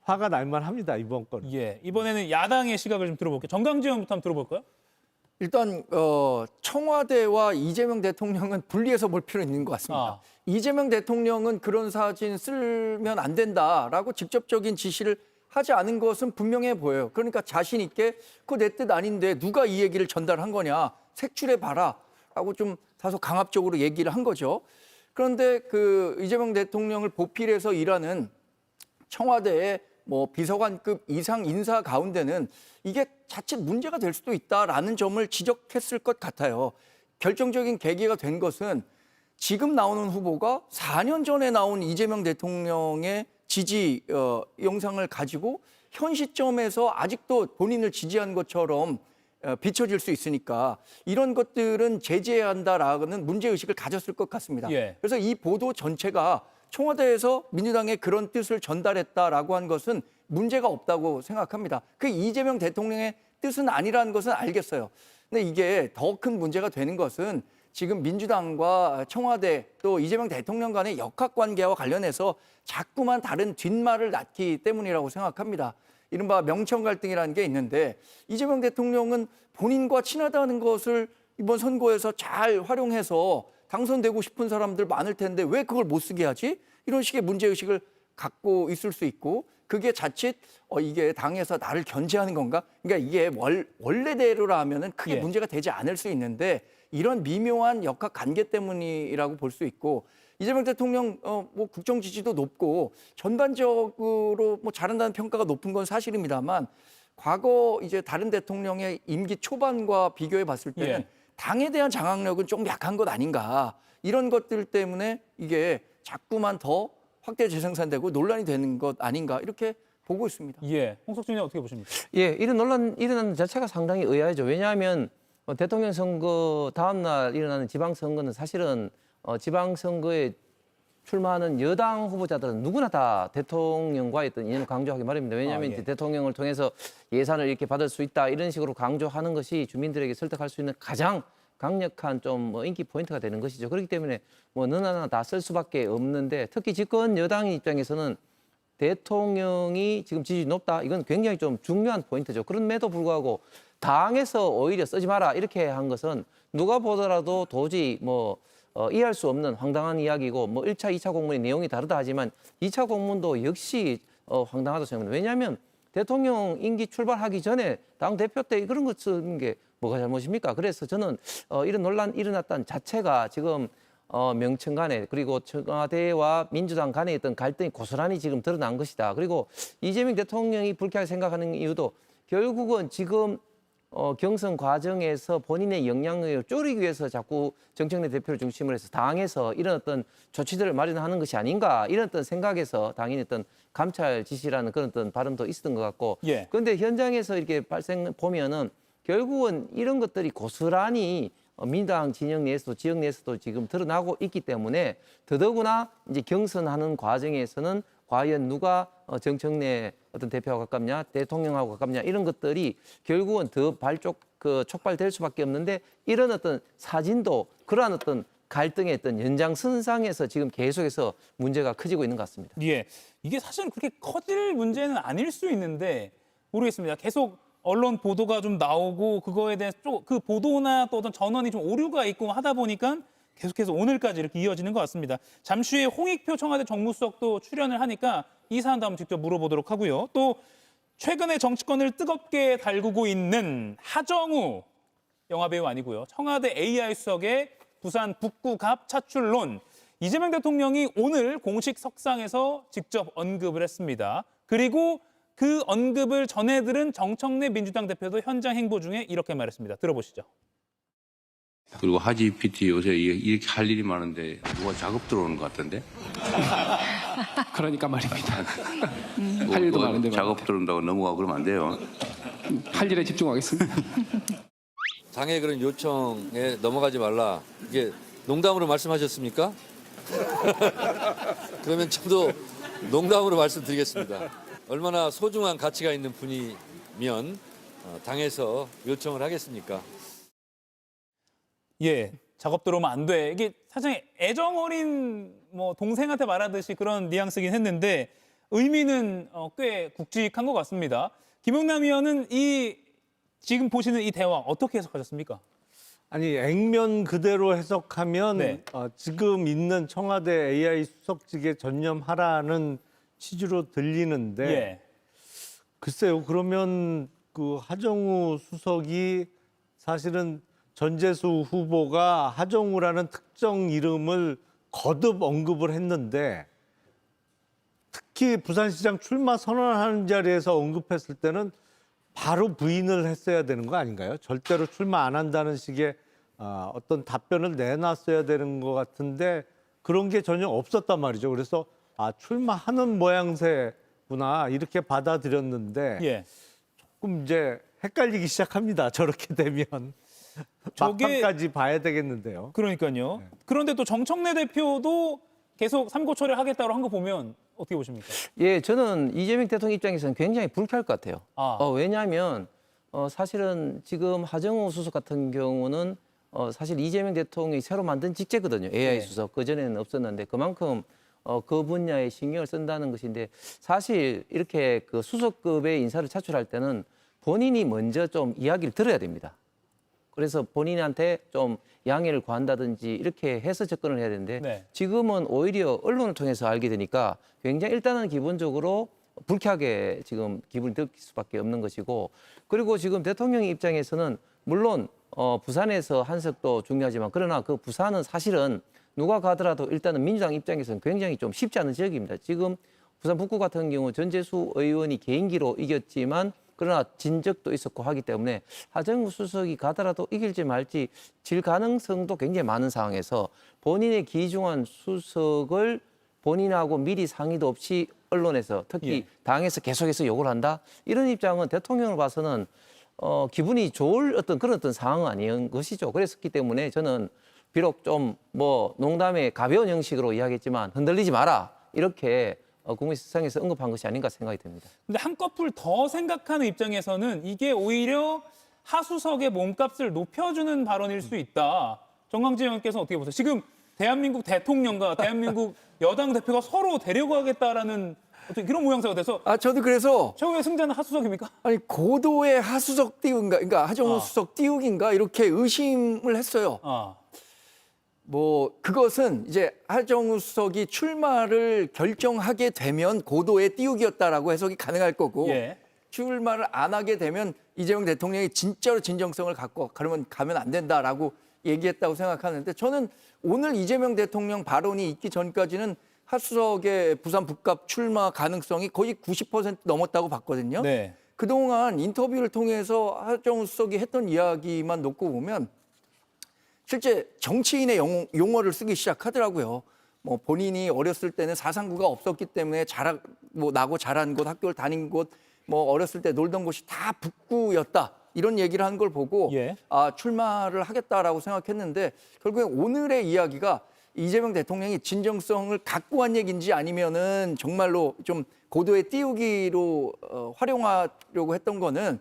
화가 날만 합니다. 이번 건. 이번에는 야당의 시각을 좀 들어볼게요. 정강진 의원부터 한번 들어볼까요? 일단 청와대와 이재명 대통령은 분리해서 볼 필요는 있는 것 같습니다. 이재명 대통령은 그런 사진 쓰면 안 된다라고 직접적인 지시를 하지 않은 것은 분명해 보여요. 그러니까 자신 있게 그거 내 뜻 아닌데 누가 이 얘기를 전달한 거냐 색출해 봐라라고 좀 다소 강압적으로 얘기를 한 거죠. 그런데 그 이재명 대통령을 보필해서 일하는 청와대의 비서관급 이상 인사 가운데는 이게 자칫 문제가 될 수도 있다라는 점을 지적했을 것 같아요. 결정적인 계기가 된 것은 지금 나오는 후보가 4년 전에 나온 이재명 대통령의 지지 영상을 가지고 현 시점에서 아직도 본인을 지지한 것처럼 비춰질 수 있으니까 이런 것들은 제재해야 한다라는 문제의식을 가졌을 것 같습니다. 그래서 이 보도 전체가 청와대에서 민주당의 그런 뜻을 전달했다라고 한 것은 문제가 없다고 생각합니다. 그 이재명 대통령의 뜻은 아니라는 것은 알겠어요. 근데 이게 더 큰 문제가 되는 것은 지금 민주당과 청와대 또 이재명 대통령 간의 역학관계와 관련해서 자꾸만 다른 뒷말을 낳기 때문이라고 생각합니다. 이른바 명청 갈등이라는 게 있는데 이재명 대통령은 본인과 친하다는 것을 이번 선거에서 잘 활용해서 당선되고 싶은 사람들 많을 텐데 왜 그걸 못 쓰게 하지? 이런 식의 문제의식을 갖고 있을 수 있고 그게 자칫 이게 당에서 나를 견제하는 건가? 그러니까 이게 원래대로라면은 크게 예. 문제가 되지 않을 수 있는데 이런 미묘한 역학 관계 때문이라고 볼 수 있고 이재명 대통령 뭐 국정 지지도 높고 전반적으로 뭐 잘한다는 평가가 높은 건 사실입니다만 과거 이제 다른 대통령의 임기 초반과 비교해 봤을 때는 예. 당에 대한 장악력은 좀 약한 것 아닌가 이런 것들 때문에 이게 자꾸만 더 확대 재생산되고 논란이 되는 것 아닌가 이렇게 보고 있습니다. 예, 홍석준 의원 어떻게 보십니까? 예, 이런 논란 일어나는 자체가 상당히 의아하죠. 왜냐하면 대통령 선거 다음 날 일어나는 지방선거는 사실은 지방선거에 출마하는 여당 후보자들은 누구나 다 대통령과의 어떤 인연을 강조하기 마련입니다. 왜냐하면 예. 이제 대통령을 통해서 예산을 이렇게 받을 수 있다 이런 식으로 강조하는 것이 주민들에게 설득할 수 있는 가장 강력한 좀 인기 포인트가 되는 것이죠. 그렇기 때문에 뭐 너나 나나 다 쓸 수밖에 없는데 특히 집권 여당 입장에서는 대통령이 지금 지지율이 높다. 이건 굉장히 좀 중요한 포인트죠. 그럼에도 불구하고 당에서 오히려 쓰지 마라 이렇게 한 것은 누가 보더라도 도저히 뭐 이해할 수 없는 황당한 이야기고 뭐 1차, 2차 공문의 내용이 다르다 하지만 2차 공문도 역시 황당하다고 생각합니다. 왜냐하면 대통령 임기 출발하기 전에 당 대표 때 그런 거 쓰는 게 뭐가 잘못입니까? 그래서 저는 이런 논란 일어났다는 자체가 지금 명청 간에 그리고 청와대와 민주당 간에 있던 갈등이 고스란히 지금 드러난 것이다. 그리고 이재명 대통령이 불쾌하게 생각하는 이유도 결국은 지금 경선 과정에서 본인의 영향력을 줄이기 위해서 자꾸 정청래 대표를 중심으로 해서 당에서 이런 어떤 조치들을 마련하는 것이 아닌가 이런 어떤 생각에서 당연히 어떤 감찰 지시라는 그런 어떤 발언도 있었던 것 같고 예. 그런데 현장에서 이렇게 보면은 결국은 이런 것들이 고스란히 민주당 진영 내에서도 지역 내에서도 지금 드러나고 있기 때문에 더더구나 이제 경선하는 과정에서는 과연 누가 정청래 어떤 대표하고 가깝냐, 대통령하고 가깝냐 이런 것들이 결국은 더 촉발될 수밖에 없는데 이런 어떤 사진도 그러한 어떤 갈등의 어떤 연장선상에서 지금 계속해서 문제가 커지고 있는 것 같습니다. 예, 이게 사실은 그렇게 커질 문제는 아닐 수 있는데 모르겠습니다. 계속 언론 보도가 좀 나오고 그거에 대해서 그 보도나 또 어떤 전원이 좀 오류가 있고 하다 보니까 계속해서 오늘까지 이렇게 이어지는 것 같습니다. 잠시 후에 홍익표 청와대 정무수석도 출연을 하니까 이 사안도 한번 직접 물어보도록 하고요. 또 최근에 정치권을 뜨겁게 달구고 있는 하정우 영화배우 아니고요. 청와대 AI 수석의 부산 북구 갑 차출론. 이재명 대통령이 오늘 공식 석상에서 직접 언급을 했습니다. 그리고 그 언급을 전해들은 정청래 민주당 대표도 현장 행보 중에 이렇게 말했습니다. 들어보시죠. 그리고 하지 PT 요새 이렇게 할 일이 많은데 누가 작업 들어오는 것 같던데? 그러니까 말입니다. 할 일도 많은데 작업 들어온다고 넘어가고 그러면 안 돼요. 할 일에 집중하겠습니다. 당의 그런 요청에 넘어가지 말라. 이게 농담으로 말씀하셨습니까? 그러면 저도 농담으로 말씀드리겠습니다. 얼마나 소중한 가치가 있는 분이면 당에서 요청을 하겠습니까? 예, 작업 들어오면 안 돼. 이게 사실 애정 어린 뭐 동생한테 말하듯이 그런 뉘앙스긴 했는데 의미는 꽤 굵직한 것 같습니다. 김용남 의원은 지금 보시는 이 대화 어떻게 해석하셨습니까? 아니 액면 그대로 해석하면 네. 지금 있는 청와대 AI 수석직에 전념하라는 취지로 들리는데 예. 글쎄요. 그러면 그 하정우 수석이 사실은 전재수 후보가 하정우라는 특정 이름을 거듭 언급을 했는데 특히 부산시장 출마 선언하는 자리에서 언급했을 때는 바로 부인을 했어야 되는 거 아닌가요? 절대로 출마 안 한다는 식의 어떤 답변을 내놨어야 되는 것 같은데 그런 게 전혀 없었단 말이죠. 그래서 출마하는 모양새구나 이렇게 받아들였는데 예. 조금 이제 헷갈리기 시작합니다. 저렇게 되면 막판까지 봐야 되겠는데요. 그러니까요. 그런데 또 정청래 대표도 계속 삼고 처리하겠다고 한 거 보면 어떻게 보십니까? 예, 저는 이재명 대통령 입장에서는 굉장히 불쾌할 것 같아요. 왜냐하면 사실은 지금 하정우 수석 같은 경우는 사실 이재명 대통령이 새로 만든 직제거든요. AI 수석. 그전에는 없었는데 그만큼 그 분야에 신경을 쓴다는 것인데 사실 이렇게 그 수석급의 인사를 차출할 때는 본인이 먼저 좀 이야기를 들어야 됩니다. 그래서 본인한테 좀 양해를 구한다든지 이렇게 해서 접근을 해야 되는데 지금은 오히려 언론을 통해서 알게 되니까 굉장히 일단은 기본적으로 불쾌하게 지금 기분이 들 수밖에 없는 것이고, 그리고 지금 대통령 입장에서는 물론 부산에서 한석도 중요하지만, 그러나 그 부산은 사실은 누가 가더라도 일단은 민주당 입장에서는 굉장히 좀 쉽지 않은 지역입니다. 지금 부산 북구 같은 경우 전재수 의원이 개인기로 이겼지만 그러나 진 적도 있었고 하기 때문에 하정우 수석이 가더라도 이길지 말지 질 가능성도 굉장히 많은 상황에서 본인의 기중한 수석을 본인하고 미리 상의도 없이 언론에서 특히 당에서 계속해서 욕을 한다, 이런 입장은 대통령을 봐서는 기분이 좋을 어떤 어떤 상황은 아닌 것이죠. 그랬기 때문에 저는 비록 좀 뭐 농담의 가벼운 형식으로 이야기했지만 흔들리지 마라, 이렇게 국민 세상에서 언급한 것이 아닌가 생각이 듭니다. 근데 한꺼풀 더 생각하는 입장에서는 이게 오히려 하수석의 몸값을 높여주는 발언일 수 있다. 정광진 의원께서 어떻게 보세요? 지금 대한민국 대통령과 대한민국 여당 대표가 서로 데려가겠다라는 어떤 그런 모양새가 돼서, 저도 그래서 최후의 승자는 하수석입니까? 아니 고도의 하수석 띄우기인가, 그러니까 하정우 수석 띄우기인가 이렇게 의심을 했어요. 뭐 그것은 이제 하정우 수석이 출마를 결정하게 되면 고도의 띄우기였다라고 해석이 가능할 거고, 출마를 안 하게 되면 이재명 대통령이 진짜로 진정성을 갖고 그러면 가면 안 된다라고 얘기했다고 생각하는데, 저는 오늘 이재명 대통령 발언이 있기 전까지는 하수석의 부산 북갑 출마 가능성이 거의 90% 넘었다고 봤거든요. 그동안 인터뷰를 통해서 하정우 수석이 했던 이야기만 놓고 보면 실제 정치인의 용어를 쓰기 시작하더라고요. 뭐 본인이 어렸을 때는 사상구가 없었기 때문에 나고 자란 곳, 학교를 다닌 곳, 뭐 어렸을 때 놀던 곳이 다 북구였다, 이런 얘기를 한 걸 보고 출마를 하겠다라고 생각했는데, 결국에 오늘의 이야기가 이재명 대통령이 진정성을 갖고 한 얘기인지 아니면은 정말로 좀 고도의 띄우기로 활용하려고 했던 거는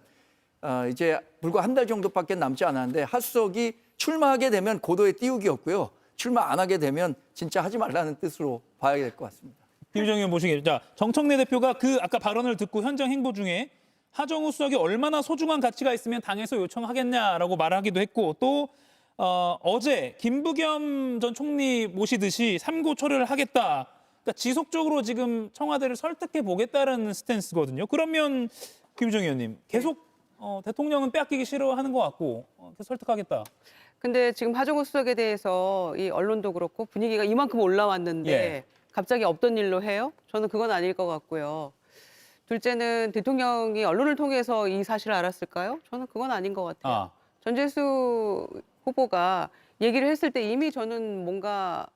이제 불과 한 달 정도밖에 남지 않았는데, 하수석이 출마하게 되면 고도의 띄우기였고요. 출마 안 하게 되면 진짜 하지 말라는 뜻으로 봐야 될 것 같습니다. 김정희 의원 보시기에, 자, 정청래 대표가 그 아까 발언을 듣고 현장 행보 중에 하정우 수석이 얼마나 소중한 가치가 있으면 당에서 요청하겠냐라고 말하기도 했고, 또 어제 김부겸 전 총리 모시듯이 삼고 초려를 하겠다. 그러니까 지속적으로 지금 청와대를 설득해 보겠다라는 스탠스거든요. 그러면 김정희 의원님, 계속 대통령은 빼앗기기 싫어하는 것 같고 계속 설득하겠다. 근데 지금 하정우 수석에 대해서 이 언론도 그렇고 분위기가 이만큼 올라왔는데 갑자기 없던 일로 해요? 저는 그건 아닐 것 같고요. 둘째는 대통령이 언론을 통해서 이 사실을 알았을까요? 저는 그건 아닌 것 같아요. 전재수 후보가 얘기를 했을 때 이미 저는 뭔가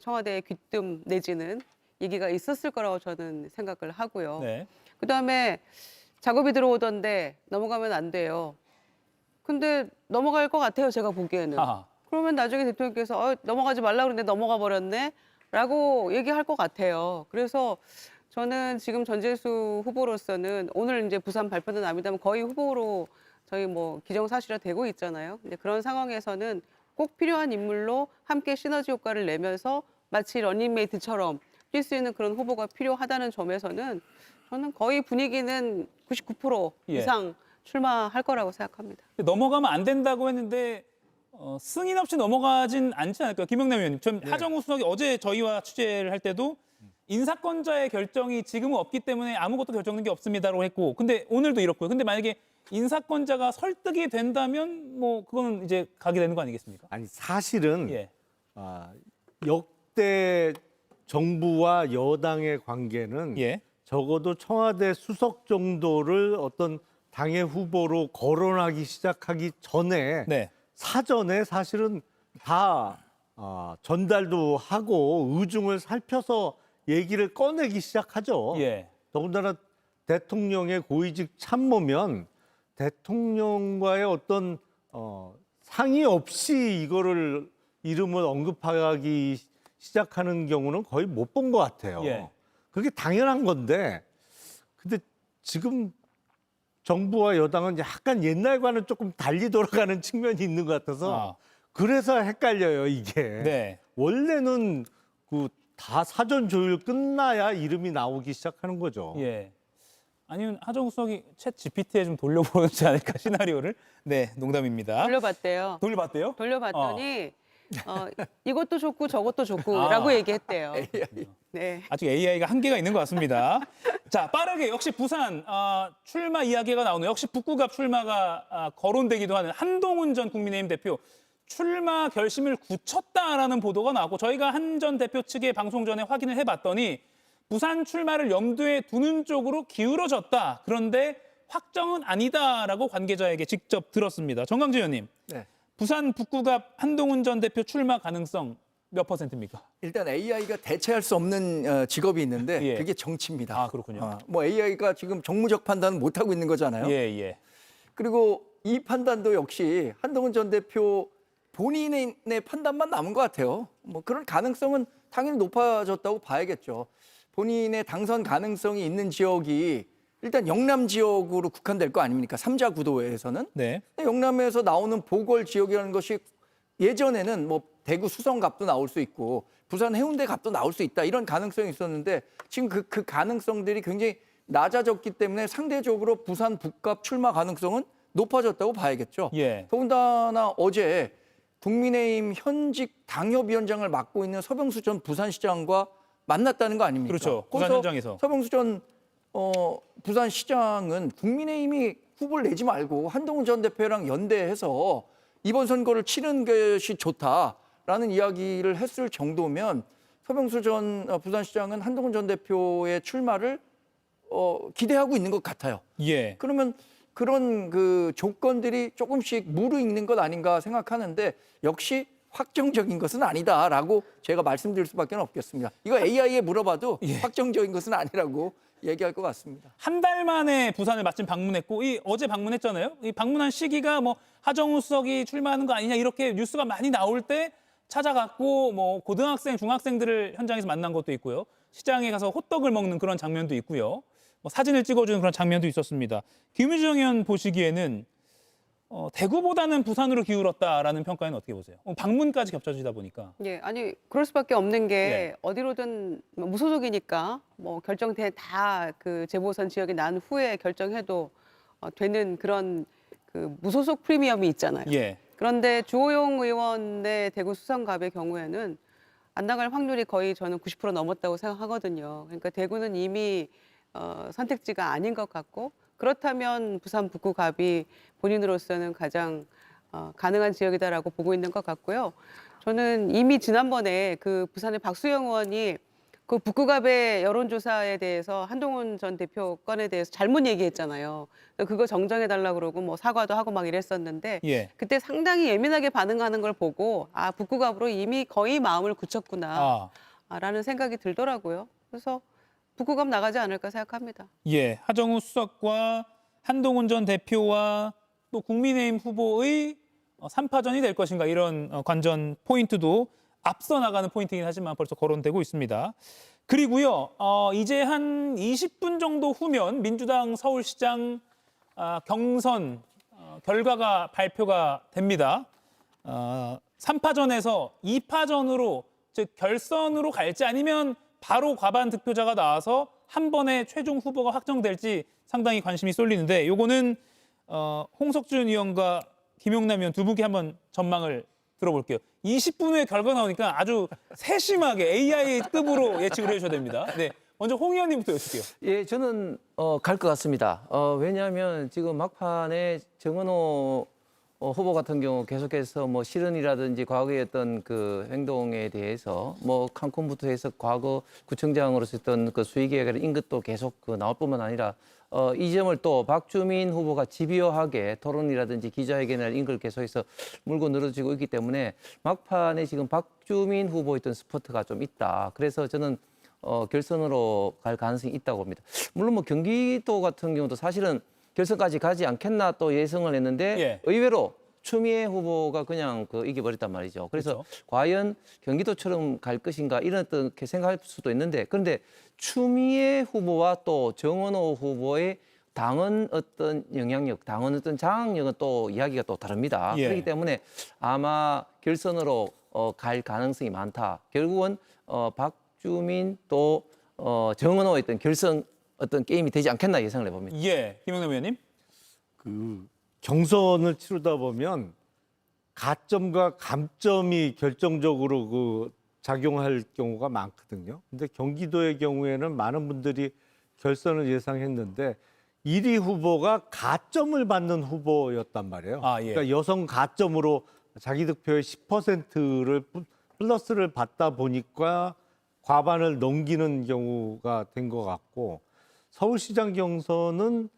청와대의 귀뜸 내지는 얘기가 있었을 거라고 저는 생각을 하고요. 그다음에 작업이 들어오던데 넘어가면 안 돼요. 근데 넘어갈 것 같아요, 제가 보기에는. 그러면 나중에 대통령께서 넘어가지 말라고 그랬는데 넘어가 버렸네? 라고 얘기할 것 같아요. 그래서 저는 지금 전재수 후보로서는 오늘 이제 부산 발표도 납니다만 거의 후보로 저희 뭐 기정사실화 되고 있잖아요. 근데 그런 상황에서는 꼭 필요한 인물로 함께 시너지 효과를 내면서 마치 러닝메이트처럼 뛸 수 있는 그런 후보가 필요하다는 점에서는 저는 거의 분위기는 99% 이상 출마할 거라고 생각합니다. 넘어가면 안 된다고 했는데 승인 없이 넘어가진 않지 않을까요? 김영남 의원님, 전 하정우 수석이 어제 저희와 취재를 할 때도 인사권자의 결정이 지금은 없기 때문에 아무것도 결정된 게 없습니다라고 했고, 근데 오늘도 이렇고요. 근데 만약에 인사권자가 설득이 된다면 뭐 그거는 이제 가게 되는 거 아니겠습니까? 아니 사실은 역대 정부와 여당의 관계는 적어도 청와대 수석 정도를 어떤 당의 후보로 거론하기 시작하기 전에 사전에 사실은 다 전달도 하고 의중을 살펴서 얘기를 꺼내기 시작하죠. 더군다나 대통령의 고위직 참모면 대통령과의 어떤 상의 없이 이거를 이름을 언급하기 시작하는 경우는 거의 못 본 것 같아요. 그게 당연한 건데, 근데 지금 정부와 여당은 약간 옛날과는 조금 달리 돌아가는 측면이 있는 것 같아서 그래서 het갈려요, 이게. 원래는 그 다 사전 조율 끝나야 이름이 나오기 시작하는 거죠. 아니면 하정우 수석이 챗 GPT에 좀 돌려보지 않을까, 시나리오를. 네, 농담입니다. 돌려봤대요. 돌려봤대요? 돌려봤더니 이것도 좋고 저것도 좋고라고 얘기했대요. 네. 아직 AI가 한계가 있는 것 같습니다. 자, 빠르게 역시 부산 출마 이야기가 나오는 역시 북구갑 출마가 거론되기도 하는 한동훈 전 국민의힘 대표 출마 결심을 굳혔다라는 보도가 나왔고 저희가 한 전 대표 측의 방송 전에 확인을 해봤더니 부산 출마를 염두에 두는 쪽으로 기울어졌다. 그런데 확정은 아니다라고 관계자에게 직접 들었습니다. 정강진 의원님, 네. 부산 북구갑 한동훈 전 대표 출마 가능성 몇 %입니까? 일단 AI가 대체할 수 없는 직업이 있는데 예. 그게 정치입니다. 아, 그렇군요. 뭐 AI가 지금 정무적 판단은 못 하고 있는 거잖아요. 예. 그리고 이 판단도 역시 한동훈 전 대표 본인의 판단만 남은 것 같아요. 뭐 그런 가능성은 당연히 높아졌다고 봐야겠죠. 본인의 당선 가능성이 있는 지역이 일단 영남 지역으로 국한될 거 아닙니까? 3자 구도에서는. 네. 영남에서 나오는 보궐 지역이라는 것이 예전에는 뭐 대구 수성갑도 나올 수 있고 부산 해운대갑도 나올 수 있다 이런 가능성이 있었는데 지금 그 가능성들이 굉장히 낮아졌기 때문에 상대적으로 부산 북갑 출마 가능성은 높아졌다고 봐야겠죠. 예. 더군다나 어제 국민의힘 현직 당협위원장을 맡고 있는 서병수 전 부산시장과 만났다는 거 아닙니까? 그렇죠. 부산 현장에서. 서병수 전 부산시장은 국민의힘이 후보를 내지 말고 한동훈 전 대표랑 연대해서 이번 선거를 치는 것이 좋다라는 이야기를 했을 정도면 서병수 전 부산시장은 한동훈 전 대표의 출마를 기대하고 있는 것 같아요. 예. 그러면 그런 그 조건들이 조금씩 무르익는 것 아닌가 생각하는데 역시 확정적인 것은 아니다라고 제가 말씀드릴 수밖에 없겠습니다. 이거 AI에 물어봐도 확정적인 것은 아니라고 얘기할 것 같습니다. 한 달 만에 부산을 마침 방문했고 어제 방문했잖아요. 이 방문한 시기가 뭐 하정우 수석이 출마하는 거 아니냐 이렇게 뉴스가 많이 나올 때 찾아갔고 뭐 고등학생, 중학생들을 현장에서 만난 것도 있고요. 시장에 가서 호떡을 먹는 그런 장면도 있고요. 뭐 사진을 찍어주는 그런 장면도 있었습니다. 김유정 의원 보시기에는 대구보다는 부산으로 기울었다라는 평가는 어떻게 보세요? 방문까지 겹쳐지다 보니까. 예, 아니 그럴 수밖에 없는 게 예. 어디로든 무소속이니까 뭐 결정돼 다 그 재보선 지역이 난 후에 결정해도 되는 그런 그 무소속 프리미엄이 있잖아요. 예. 그런데 주호영 의원의 대구 수성갑의 경우에는 안 나갈 확률이 거의 저는 90% 넘었다고 생각하거든요. 그러니까 대구는 이미 선택지가 아닌 것 같고 그렇다면 부산 북구갑이 본인으로서는 가장 가능한 지역이다라고 보고 있는 것 같고요. 저는 이미 지난번에 그 부산의 박수영 의원이 그 북구갑의 여론조사에 대해서 한동훈 전 대표 건에 대해서 잘못 얘기했잖아요. 그거 정정해달라고 그러고 뭐 사과도 하고 막 이랬었는데 예. 그때 상당히 예민하게 반응하는 걸 보고 아 북구갑으로 이미 거의 마음을 굳혔구나 라는 생각이 들더라고요. 그래서 북구갑 나가지 않을까 생각합니다. 예, 하정우 수석과 한동훈 전 대표와 또 국민의힘 후보의 3파전이 될 것인가 이런 관전 포인트도 앞서 나가는 포인트이긴 하지만 벌써 거론되고 있습니다. 그리고요, 이제 한 20분 정도 후면 민주당 서울시장 경선 결과가 발표가 됩니다. 3파전에서 2파전으로 즉 결선으로 갈지 아니면 바로 과반 득표자가 나와서 한 번에 최종 후보가 확정될지 상당히 관심이 쏠리는데 요거는 홍석준 의원과 김용남 의원 두 분께 한번 전망을 들어볼게요. 20분 후에 결과 나오니까 아주 세심하게 AI급으로 예측을 해주셔야 됩니다. 네, 먼저 홍 의원님부터 여쭐게요. 예, 저는 갈 것 같습니다. 왜냐하면 지금 막판에 정은호 후보 같은 경우 계속해서 뭐 실언이라든지 과거의 어떤 그 행동에 대해서 뭐 칸쿤부터 해서 과거 구청장으로서 했던 그 수의계획의 인것도 계속 나올 뿐만 아니라 이 점을 또 박주민 후보가 집요하게 토론이라든지 기자회견을 인걸 계속해서 물고 늘어지고 있기 때문에 막판에 지금 박주민 후보의 어떤 스포트가 좀 있다. 그래서 저는 결선으로 갈 가능성이 있다고 봅니다. 물론 뭐 경기도 같은 경우도 사실은 결선까지 가지 않겠나 또 예상을 했는데 예. 의외로 추미애 후보가 그냥 이겨버렸단 말이죠. 그래서 그렇죠. 과연 경기도처럼 갈 것인가 이런 어떤 생각할 수도 있는데 그런데 추미애 후보와 또 정원호 후보의 당원 어떤 영향력, 당원 어떤 장악력은 또 이야기가 또 다릅니다. 예. 그렇기 때문에 아마 결선으로 갈 가능성이 많다. 결국은 박주민 또 정원호의 어떤 결선 어떤 게임이 되지 않겠나 예상을 해봅니다. 예, 김용남 의원님. 경선을 치르다 보면 가점과 감점이 결정적으로 그 작용할 경우가 많거든요. 근데 경기도의 경우에는 많은 분들이 결선을 예상했는데 1위 후보가 가점을 받는 후보였단 말이에요. 예. 그러니까 여성 가점으로 자기 득표의 10%를 플러스를 받다 보니까 과반을 넘기는 경우가 된 것 같고, 서울시장 경선은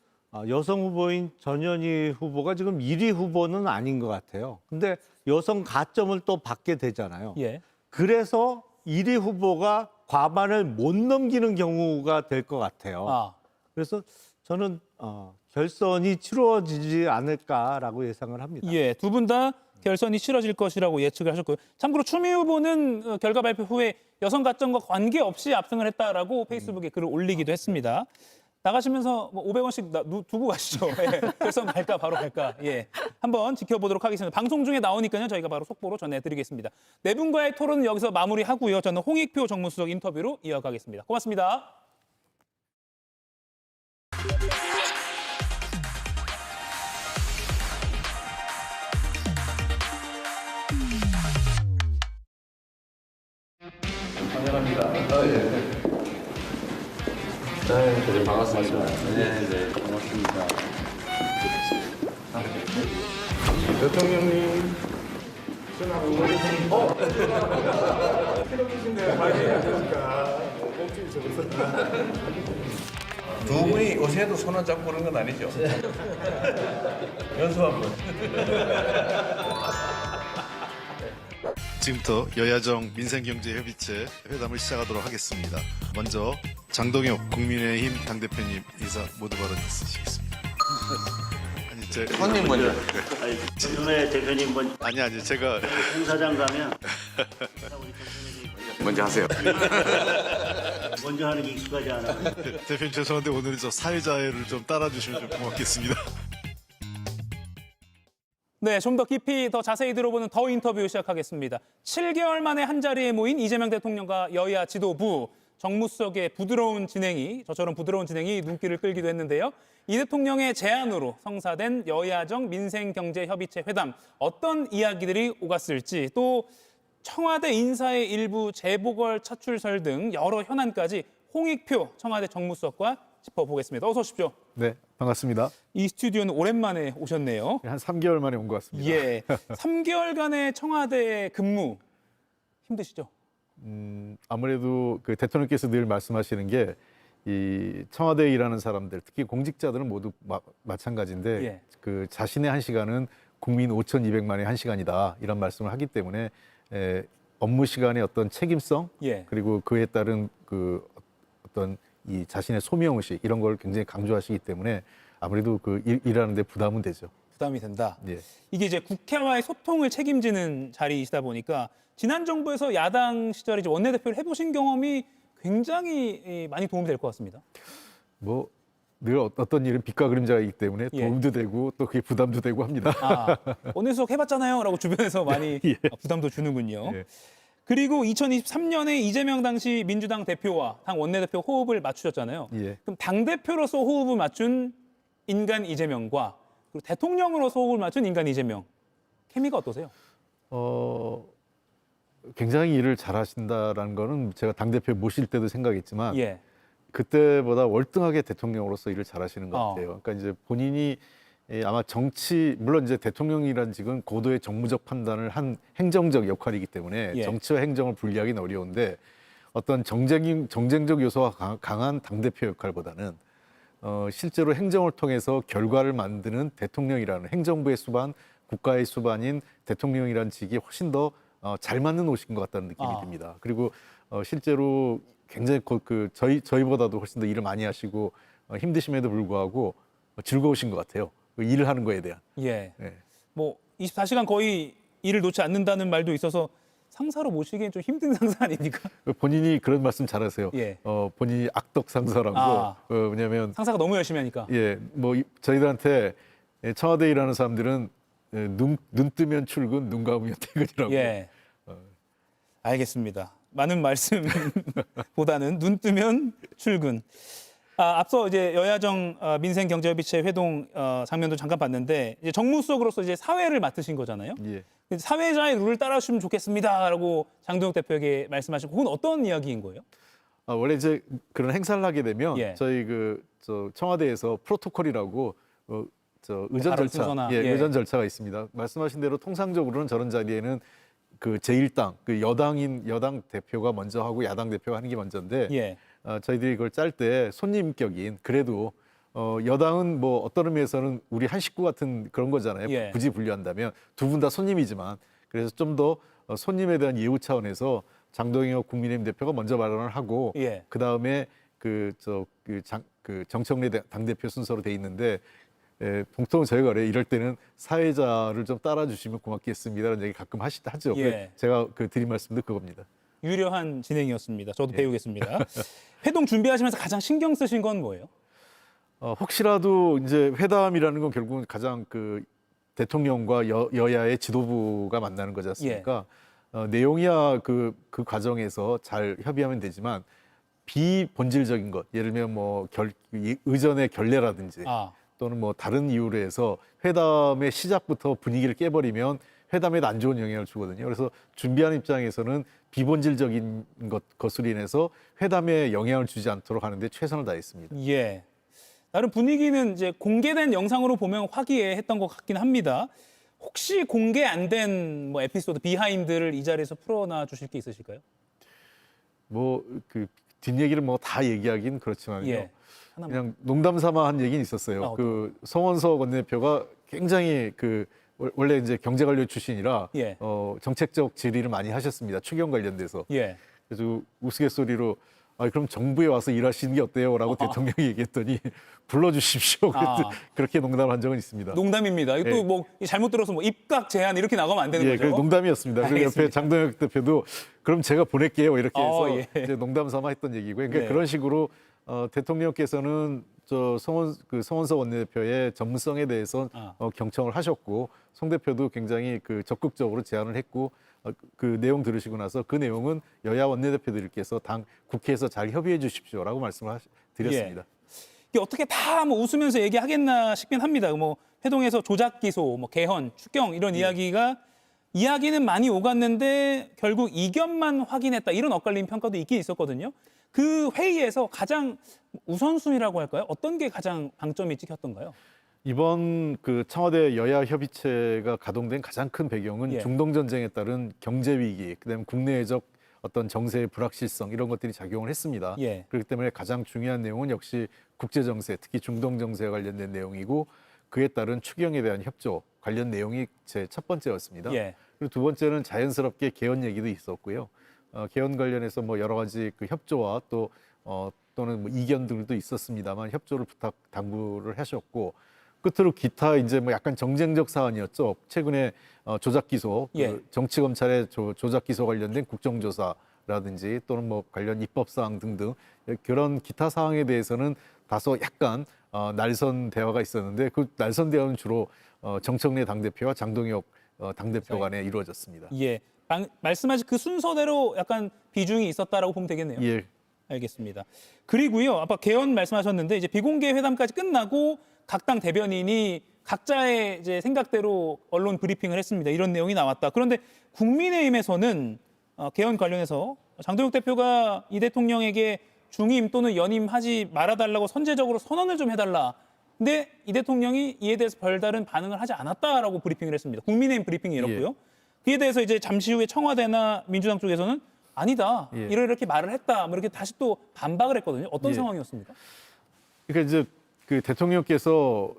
여성 후보인 전현희 후보가 지금 1위 후보는 아닌 것 같아요. 근데 여성 가점을 또 받게 되잖아요. 예. 그래서 1위 후보가 과반을 못 넘기는 경우가 될 것 같아요. 그래서 저는 결선이 치러지지 않을까라고 예상을 합니다. 예, 두 분 다 결선이 치러질 것이라고 예측을 하셨고요. 참고로 추미애 후보는 결과 발표 후에 여성 가점과 관계없이 압승을 했다라고 페이스북에 글을 올리기도 했습니다. 나가시면서 뭐 500원씩 두고 가시죠. 예, 결선 갈까 바로 갈까. 예, 한번 지켜보도록 하겠습니다. 방송 중에 나오니까요. 저희가 바로 속보로 전해드리겠습니다. 네 분과의 토론은 여기서 마무리하고요. 저는 홍익표 정무수석 인터뷰로 이어가겠습니다. 고맙습니다. 환영합니다. 네, 반갑습니다. 네, 반갑습니다. 대통령님. 두 분이 요새도 손을 잡고 그런 건 아니죠? 연습 한번. 지금부터 여야정 민생경제협의체 회담을 시작하도록 하겠습니다. 먼저 장동혁 국민의힘 당대표님 인사 모두 발언 있으시겠습니다. 손님 먼저. 왜 대표님 먼저? 아니 제가 행사장 가면 먼저 하세요. 먼저 하는 게 익숙하지 않아. 대표님 죄송한데 오늘은 저 사회자해를 좀 따라주시면 좀 고맙겠습니다. 네, 좀 더 깊이 더 자세히 들어보는 더 인터뷰 시작하겠습니다. 7개월 만에 한자리에 모인 이재명 대통령과 여야 지도부, 정무수석의 저처럼 부드러운 진행이 눈길을 끌기도 했는데요. 이 대통령의 제안으로 성사된 여야정 민생경제협의체 회담, 어떤 이야기들이 오갔을지, 또 청와대 인사의 일부 재보궐 차출설 등 여러 현안까지 홍익표 청와대 정무수석과 짚어보겠습니다. 어서 오십시오. 네, 반갑습니다. 이 스튜디오는 오랜만에 오셨네요. 한 3개월 만에 온 것 같습니다. 예, 3개월간의 청와대 근무 힘드시죠? 아무래도 그 대통령께서 늘 말씀하시는 게 이 청와대에 일하는 사람들, 특히 공직자들은 모두 마찬가지인데 예. 그 자신의 1시간은 국민 5,200만의 1시간이다 이런 말씀을 하기 때문에 업무 시간의 어떤 책임성 예. 그리고 그에 따른 그 어떤 이 자신의 소명의식 이런 걸 굉장히 강조하시기 때문에 아무래도 그 일하는데 부담은 되죠. 부담이 된다. 예. 이게 이제 국회와의 소통을 책임지는 자리이시다 보니까 지난 정부에서 야당 시절에 이제 원내대표를 해보신 경험이 굉장히 많이 도움이 될 것 같습니다. 뭐 늘 어떤 일은 빛과 그림자이기 때문에 예. 도움도 되고 또 그게 부담도 되고 합니다. 원내수석 해봤잖아요 라고 주변에서 많이 예. 부담도 주는군요. 예. 그리고 2023년에 이재명 당시 민주당 대표와 당 원내대표 호흡을 맞추셨잖아요. 예. 그럼 당대표로서 호흡을 맞춘 인간 이재명과 그리고 대통령으로서 호흡을 맞춘 인간 이재명, 케미가 어떠세요? 굉장히 일을 잘하신다라는 거는 제가 당대표 모실 때도 생각했지만 예. 그때보다 월등하게 대통령으로서 일을 잘하시는 것 같아요. 그러니까 이제 본인이 아마 정치, 물론 이제 대통령이라는 직은 고도의 정무적 판단을 한 행정적 역할이기 때문에 예. 정치와 행정을 분리하기는 어려운데 어떤 정쟁적 요소가 강한 당대표 역할보다는 실제로 행정을 통해서 결과를 만드는 대통령이라는 행정부의 수반, 국가의 수반인 대통령이라는 직이 훨씬 더 잘 맞는 옷인 것 같다는 느낌이 듭니다. 그리고 실제로 굉장히 저희보다도 훨씬 더 일을 많이 하시고 힘드심에도 불구하고 즐거우신 것 같아요. 일을 하는 거에 대한. 예. 네. 뭐 24시간 거의 일을 놓지 않는다는 말도 있어서 상사로 모시기엔 좀 힘든 상사 아닙니까? 본인이 그런 말씀 잘하세요. 예. 본인이 악덕 상사라고. 왜냐하면 상사가 너무 열심히 하니까. 예, 뭐 저희들한테 청와대에 일하는 사람들은 눈 뜨면 출근, 눈 감으면 퇴근이라고. 예. 알겠습니다. 많은 말씀보다는 눈 뜨면 출근. 앞서 이제 여야정 민생경제협의체 회동 장면도 잠깐 봤는데 이제 정무수석으로서 이제 사회를 맡으신 거잖아요. 예. 사회자의 룰을 따라주시면 좋겠습니다라고 장동혁 대표에게 말씀하시고 그건 어떤 이야기인 거예요? 원래 이제 그런 행사를 하게 되면 예. 저희 저 청와대에서 프로토콜이라고 의전 발언 절차, 순서나, 의전 절차가 있습니다. 말씀하신 대로 통상적으로는 저런 자리에는 그 제1당, 그 여당 대표가 먼저 하고 야당 대표가 하는 게 먼저인데 예. 저희들이 그걸 짤 때 손님격인 그래도 여당은 뭐 어떤 의미에서는 우리 한 식구 같은 그런 거잖아요. 예. 굳이 분류한다면 두 분 다 손님이지만 그래서 좀 더 손님에 대한 예우 차원에서 장동혁 국민의힘 대표가 먼저 발언을 하고 예. 그 다음에 정청래 당대표 순서로 돼 있는데 보통 저희가 이럴 때는 사회자를 좀 따라주시면 고맙겠습니다라는 얘기 가끔 하죠. 예. 제가 드린 말씀도 그겁니다. 유려한 진행이었습니다. 저도 배우겠습니다. 회동 준비하시면서 가장 신경 쓰신 건 뭐예요? 혹시라도 이제 회담이라는 건 결국은 가장 대통령과 여야의 지도부가 만나는 거지 않습니까? 내용이야 그 과정에서 잘 협의하면 되지만 비본질적인 것, 예를 들면 뭐 의전의 결례라든지 또는 뭐 다른 이유로 해서 회담의 시작부터 분위기를 깨버리면 회담에도 안 좋은 영향을 주거든요. 그래서 준비하는 입장에서는 비본질적인 것으로 인해서 회담에 영향을 주지 않도록 하는데 최선을 다했습니다. 예. 나름 분위기는 이제 공개된 영상으로 보면 화기애애했던 것 같긴 합니다. 혹시 공개 안 된 뭐 에피소드 비하인드를 이 자리에서 풀어놔 주실 게 있으실까요? 뭐 뒷얘기를 뭐 다 얘기하긴 그렇지만요. 예. 그냥 농담 삼아 한 얘기는 있었어요. 송원석 원내대표가 굉장히 원래 이제 경제관료 출신이라 예. 정책적 질의를 많이 하셨습니다. 추경 관련돼서. 예. 그래서 우스갯소리로 그럼 정부에 와서 일하시는 게 어때요?라고 대통령이 얘기했더니 불러주십시오. 그렇게 농담을 한 적은 있습니다. 농담입니다. 이거 또 뭐 잘못 들어서 뭐 입각 제한 이렇게 나가면 안 되는 거죠? 농담이었습니다. 그리고 옆에 장동혁 대표도 그럼 제가 보낼게요 이렇게 해서 이제 농담 삼아 했던 얘기고요. 그러니까 그런 식으로 대통령께서는 송원석 원내대표의 전문성에 대해서 경청을 하셨고 송 대표도 굉장히 적극적으로 제안을 했고 그 내용 들으시고 나서 그 내용은 여야 원내대표들께서 국회에서 잘 협의해 주십시오라고 말씀을 드렸습니다. 예. 이게 어떻게 다 뭐 웃으면서 얘기하겠나 싶긴 합니다. 뭐 회동에서 조작 기소, 뭐 개헌, 추경 이런 이야기는 많이 오갔는데 결국 이견만 확인했다 이런 엇갈린 평가도 있긴 있었거든요. 그 회의에서 가장 우선순위라고 할까요? 어떤 게 가장 방점이 찍혔던가요? 이번 청와대 여야 협의체가 가동된 가장 큰 배경은 중동 전쟁에 따른 경제 위기, 그다음에 국내적 어떤 정세의 불확실성 이런 것들이 작용을 했습니다. 그렇기 때문에 가장 중요한 내용은 역시 국제 정세, 특히 중동 정세와 관련된 내용이고 그에 따른 추경에 대한 협조 관련 내용이 제 첫 번째였습니다. 그리고 두 번째는 자연스럽게 개헌 얘기도 있었고요. 개헌 관련해서 뭐 여러 가지 협조와 또는 뭐 이견 등도 있었습니다만 협조를 당부를 하셨고 끝으로 기타 이제 뭐 약간 정쟁적 사안이었죠. 최근에 조작 기소, 정치 검찰의 조작 기소 관련된 국정조사라든지 또는 뭐 관련 입법 사항 등등 그런 기타 사항에 대해서는 다소 약간 날선 대화가 있었는데 그 날선 대화는 주로 정청래 당대표와 장동혁 당대표 간에 이루어졌습니다. 예. 말씀하신 그 순서대로 약간 비중이 있었다라고 보면 되겠네요. 예. 알겠습니다. 그리고요, 아까 개헌 말씀하셨는데 이제 비공개 회담까지 끝나고 각 당 대변인이 각자의 이제 생각대로 언론 브리핑을 했습니다. 이런 내용이 나왔다. 그런데 국민의힘에서는 개헌 관련해서 장동혁 대표가 이 대통령에게 중임 또는 연임하지 말아달라고 선제적으로 선언을 좀 해달라. 근데 이 대통령이 이에 대해서 별다른 반응을 하지 않았다라고 브리핑을 했습니다. 국민의힘 브리핑이 이렇고요. 그에 대해서 이제 잠시 후에 청와대나 민주당 쪽에서는 아니다. 이렇게 말을 했다. 뭐 이렇게 다시 또 반박을 했거든요. 어떤 상황이었습니까? 그러니까 이제 대통령께서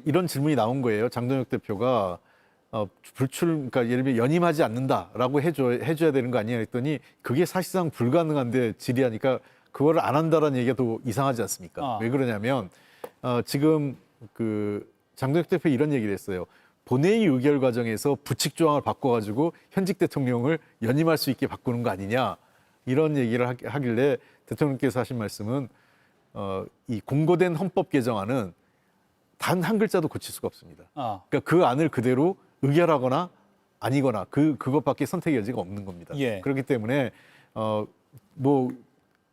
이런 질문이 나온 거예요. 장동혁 대표가 그러니까 예를 들면 연임하지 않는다라고 해줘야 되는 거 아니냐 했더니 그게 사실상 불가능한데 질의하니까 그거를 안 한다라는 얘기가 더 이상하지 않습니까? 왜 그러냐면 지금 장동혁 대표 이런 얘기를 했어요. 본회의 의결 과정에서 부칙 조항을 바꿔가지고 현직 대통령을 연임할 수 있게 바꾸는 거 아니냐 이런 얘기를 하길래 대통령께서 하신 말씀은 이 공고된 헌법 개정안은 단 한 글자도 고칠 수가 없습니다. 그러니까 그 안을 그대로 의결하거나 아니거나 그것밖에 선택의 여지가 없는 겁니다. 그렇기 때문에 뭐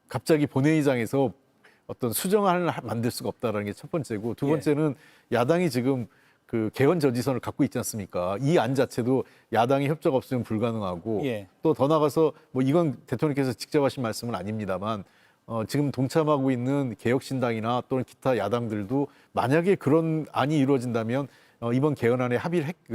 갑자기 본회의장에서 어떤 수정안을 만들 수가 없다라는 게 첫 번째고, 두 예. 번째는 야당이 지금 그 개헌 저지선을 갖고 있지 않습니까? 이 안 자체도 야당이 협조가 없으면 불가능하고, 예. 또 더 나가서 뭐 이건 대통령께서 직접 하신 말씀은 아닙니다만, 지금 동참하고 있는 개혁신당이나 또는 기타 야당들도 만약에 그런 안이 이루어진다면 이번 개헌안에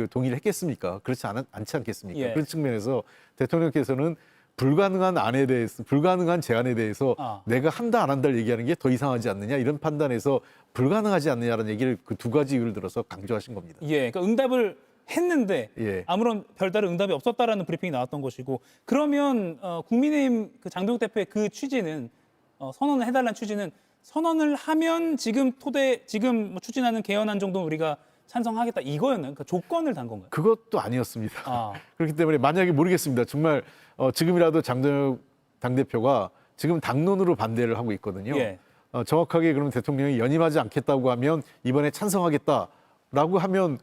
동의를 했겠습니까? 그렇지 않지 않겠습니까? 예. 그런 측면에서 대통령께서는 불가능한 안에 대해서, 불가능한 제안에 대해서 내가 한다 안 한다를 얘기하는 게 더 이상하지 않느냐, 이런 판단에서 불가능하지 않느냐라는 얘기를 그 두 가지 이유를 들어서 강조하신 겁니다. 예, 그러니까 응답을 했는데 예. 아무런 별다른 응답이 없었다라는 브리핑이 나왔던 것이고, 그러면 국민의힘 그 장동혁 대표의 그 취지는 선언을 해달라는 취지는, 선언을 하면 지금 뭐 추진하는 개헌안 정도는 우리가 찬성하겠다 이거였나요? 그러니까 조건을 단 건가요? 그것도 아니었습니다. 그렇기 때문에 만약에 모르겠습니다. 정말 지금이라도 장동혁 당대표가 지금 당론으로 반대를 하고 있거든요. 예. 정확하게 그러면 대통령이 연임하지 않겠다고 하면 이번에 찬성하겠다라고 하면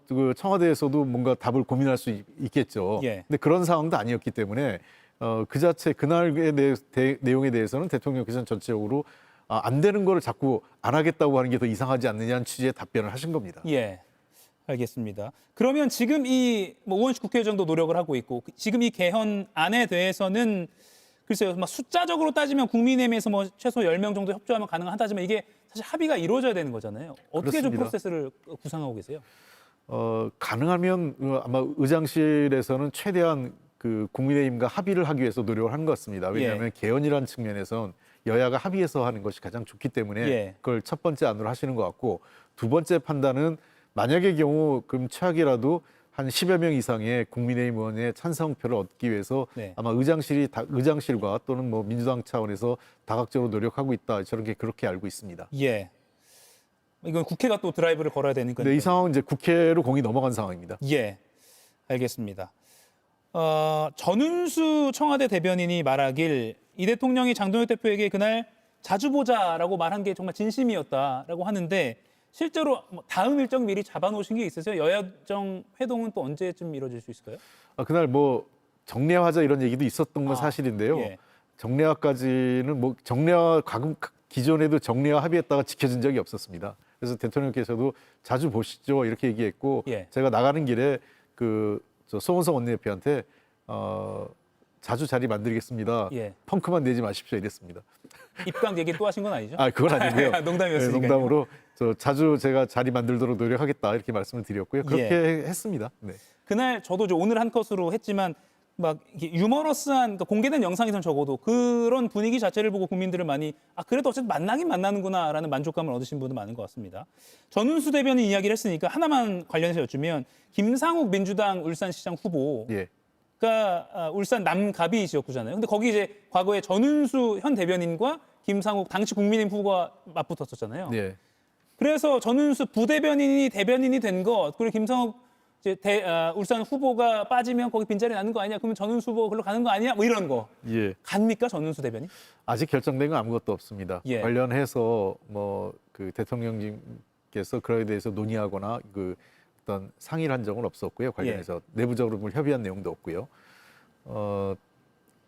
그 청와대에서도 뭔가 답을 고민할 수 있겠죠. 예. 근데 그런 상황도 아니었기 때문에 그 자체 그날의 내용에 대해서는 대통령께서는 전체적으로 안 되는 거를 자꾸 안 하겠다고 하는 게 더 이상하지 않느냐는 취지의 답변을 하신 겁니다. 예, 알겠습니다. 그러면 지금 이 우원식 국회의장도 노력을 하고 있고, 지금 이 개헌안에 대해서는 글쎄요, 막 숫자적으로 따지면 국민의힘에서 뭐 최소 10명 정도 협조하면 가능하다지만 이게 사실 합의가 이루어져야 되는 거잖아요. 어떻게 좀 그렇습니다. 프로세스를 구상하고 계세요? 가능하면 아마 의장실에서는 최대한 그 국민의힘과 합의를 하기 위해서 노력을 한 것 같습니다. 왜냐하면 개헌이라는 측면에선 여야가 합의해서 하는 것이 가장 좋기 때문에 예. 그걸 첫 번째 안으로 하시는 것 같고, 두 번째 판단은 만약의 경우 그럼 최악이라도 한 10여 명 이상의 국민의힘 의원의 찬성표를 얻기 위해서 네. 아마 의장실과 또는 뭐 민주당 차원에서 다각적으로 노력하고 있다, 그렇게 알고 있습니다. 예. 이건 국회가 또 드라이브를 걸어야 되니까. 네, 이 상황은 이제 국회로 공이 넘어간 상황입니다. 예, 알겠습니다. 전은수 청와대 대변인이 말하길 이 대통령이 장동혁 대표에게 그날 자주 보자라고 말한 게 정말 진심이었다라고 하는데, 실제로 다음 일정 미리 잡아놓으신 게 있으세요? 여야정 회동은 또 언제쯤 이루어질 수 있을까요? 그날 뭐 정례화하자 이런 얘기도 있었던 건 사실인데요. 예. 정례화까지는 뭐 정례화 기존에도 정례화 합의했다가 지켜진 적이 없었습니다. 그래서 대통령께서도 자주 보시죠 이렇게 얘기했고, 예. 제가 나가는 길에 저 송원석 원내대표한테 자주 자리 만들겠습니다. 예. 펑크만 내지 마십시오 이랬습니다. 입당 얘기 또 하신 건 아니죠? 그건 아니고요. 농담이었으니까요. 네, 농담으로 자주 제가 자리 만들도록 노력하겠다 이렇게 말씀을 드렸고요. 그렇게 했습니다. 네. 그날 저도 오늘 한 컷으로 했지만 막 이게 유머러스한, 그러니까 공개된 영상에선 적어도 그런 분위기 자체를 보고 국민들을 많이 그래도 어쨌든 만나긴 만나는구나라는 만족감을 얻으신 분도 많은 것 같습니다. 전은수 대변인 이야기를 했으니까 하나만 관련해서 여쭈면, 김상욱 민주당 울산시장 후보가 울산 남갑이 지역구잖아요. 근데 거기 이제 과거에 전은수 현 대변인과 김상욱 당시 국민의힘 후보가 맞붙었었잖아요. 네. 그래서 전은수 부대변인이 대변인이 된 것, 그리고 김상욱 이제 울산 후보가 빠지면 거기 빈자리 나는 거 아니냐? 그러면 전은수 후보 글로 가는 거 아니냐? 뭐 이런 거. 예. 갑니까, 전은수 대변인? 아직 결정된 건 아무것도 없습니다. 예. 관련해서 뭐 그 대통령님께서 그에 대해서 논의하거나 그 어떤 상의를 한 적은 없었고요. 관련해서 내부적으로 뭘 협의한 내용도 없고요.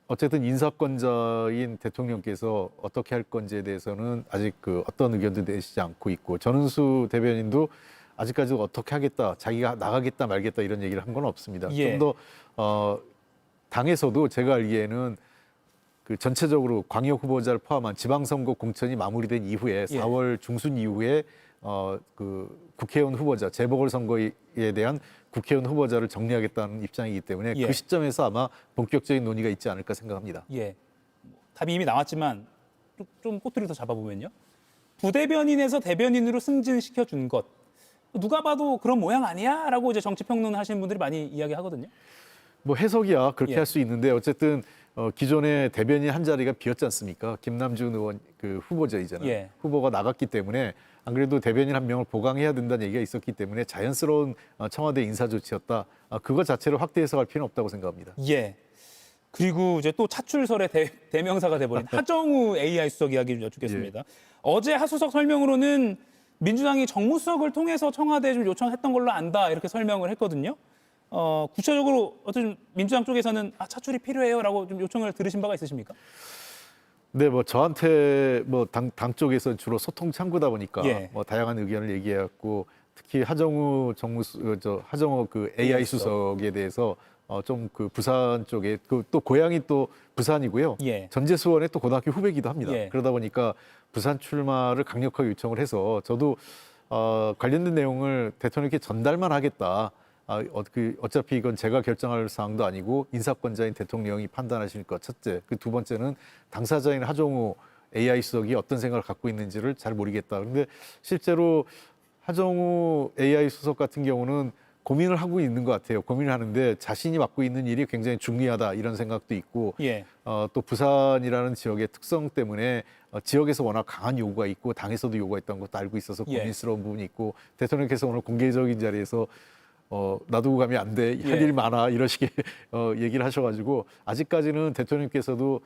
어쨌든 인사권자인 대통령께서 어떻게 할 건지에 대해서는 아직 그 어떤 의견도 내시지 않고 있고, 전은수 대변인도 아직까지도 어떻게 하겠다, 자기가 나가겠다 말겠다 이런 얘기를 한 건 없습니다. 예. 좀 더 당에서도 제가 알기에는 그 전체적으로 광역 후보자를 포함한 지방선거 공천이 마무리된 이후에 4월 중순 이후에 그 국회의원 후보자, 재보궐선거에 대한 국회의원 후보자를 정리하겠다는 입장이기 때문에 그 시점에서 아마 본격적인 논의가 있지 않을까 생각합니다. 예. 답이 이미 나왔지만 좀 꼬투리를 더 잡아보면요. 부대변인에서 대변인으로 승진시켜 준 것. 누가 봐도 그런 모양 아니야? 라고 이제 정치평론 하시는 분들이 많이 이야기하거든요. 뭐 해석이야 그렇게 예. 할 수 있는데, 어쨌든 기존에 대변인 한 자리가 비었지 않습니까? 김남준 의원 그 후보자이잖아요. 예. 후보가 나갔기 때문에 안 그래도 대변인 한 명을 보강해야 된다는 얘기가 있었기 때문에 자연스러운 청와대 인사 조치였다. 그거 자체를 확대 해석할 필요는 없다고 생각합니다. 예. 그리고 이제 또 차출설의 대명사가 돼버린 하정우 AI 수석 이야기를 여쭙겠습니다. 어제 하수석 설명으로는 민주당이 정무수석을 통해서 청와대에 좀 요청했던 걸로 안다 이렇게 설명을 했거든요. 구체적으로 어떤 민주당 쪽에서는 차출이 필요해요라고 좀 요청을 들으신 바가 있으십니까? 네, 뭐 저한테 뭐 당 쪽에서 주로 소통 창구다 보니까 예. 뭐 다양한 의견을 얘기해왔고 특히 하정우 하정우 그 AI 수석에 대해서 좀 그 부산 쪽에 또 고향이 또 부산이고요. 예. 전재수원의 또 고등학교 후배기도 합니다. 예. 그러다 보니까 부산 출마를 강력하게 요청을 해서 저도 관련된 내용을 대통령께 전달만 하겠다. 어차피 이건 제가 결정할 사항도 아니고 인사권자인 대통령이 판단하실 것 첫째. 그 두 번째는 당사자인 하정우 AI 수석이 어떤 생각을 갖고 있는지를 잘 모르겠다. 그런데 실제로 하정우 AI 수석 같은 경우는 고민을 하고 있는 것 같아요. 고민을 하는데 자신이 맡고 있는 일이 굉장히 중요하다 이런 생각도 있고 예. 또 부산이라는 지역의 특성 때문에 지역에서 워낙 강한 요구가 있고 당에서도 요구가 있다는 것도 알고 있어서 예. 고민스러운 부분이 있고 대통령께서 오늘 공개적인 자리에서 놔두고 가면 안 돼. 할 예. 일 많아. 이런 식의 얘기를 하셔가지고 아직까지는 대통령께서도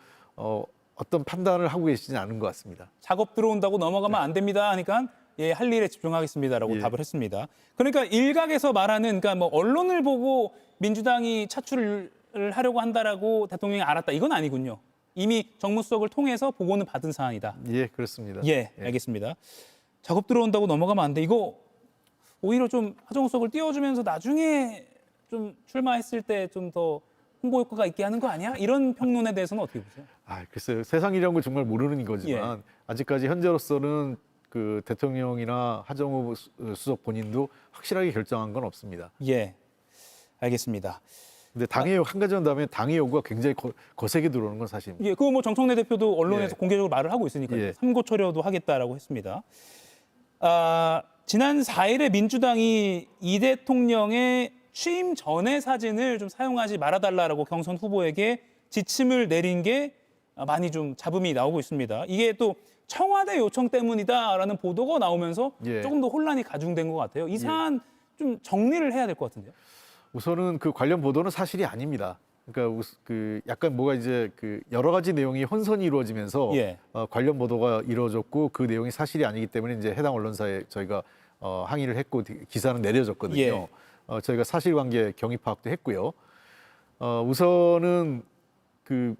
어떤 판단을 하고 계시지는 않은 것 같습니다. 작업 들어온다고 넘어가면 안 됩니다 하니까 예, 할 일에 집중하겠습니다라고 예. 답을 했습니다. 그러니까 일각에서 말하는 그러니까 뭐 언론을 보고 민주당이 차출을 하려고 한다라고 대통령이 알았다. 이건 아니군요. 이미 정무수석을 통해서 보고는 받은 사안이다. 예, 그렇습니다. 예, 알겠습니다. 작업 들어온다고 넘어가면 안 돼. 이거 오히려 좀 하정우 수석을 띄워주면서 나중에 좀 출마했을 때 좀 더 홍보 효과가 있게 하는 거 아니야? 이런 평론에 대해서는 어떻게 보세요? 글쎄요. 세상이란 걸 정말 모르는 거지만 아직까지 현재로서는 그 대통령이나 하정우 수석 본인도 확실하게 결정한 건 없습니다. 예, 알겠습니다. 근데 당의 한 가지 한다면 당의 요구가 굉장히 거세게 들어오는 건 사실입니다. 예, 그거 뭐 정청래 대표도 언론에서 예. 공개적으로 말을 하고 있으니까요. 예. 삼고초려도 하겠다라고 했습니다. 지난 4일에 민주당이 이 대통령의 취임 전의 사진을 좀 사용하지 말아달라라고 경선 후보에게 지침을 내린 게 많이 좀 잡음이 나오고 있습니다. 이게 또 청와대 요청 때문이다라는 보도가 나오면서 예. 조금 더 혼란이 가중된 것 같아요. 이 사안 좀 정리를 해야 될 것 같은데요. 우선은 그 관련 보도는 사실이 아닙니다. 그러니까 그 약간 뭐가 이제 그 여러 가지 내용이 혼선이 이루어지면서 예. 관련 보도가 이루어졌고 그 내용이 사실이 아니기 때문에 이제 해당 언론사에 저희가 항의를 했고 기사는 내려졌거든요. 예. 저희가 사실관계 경위 파악도 했고요. 우선은 그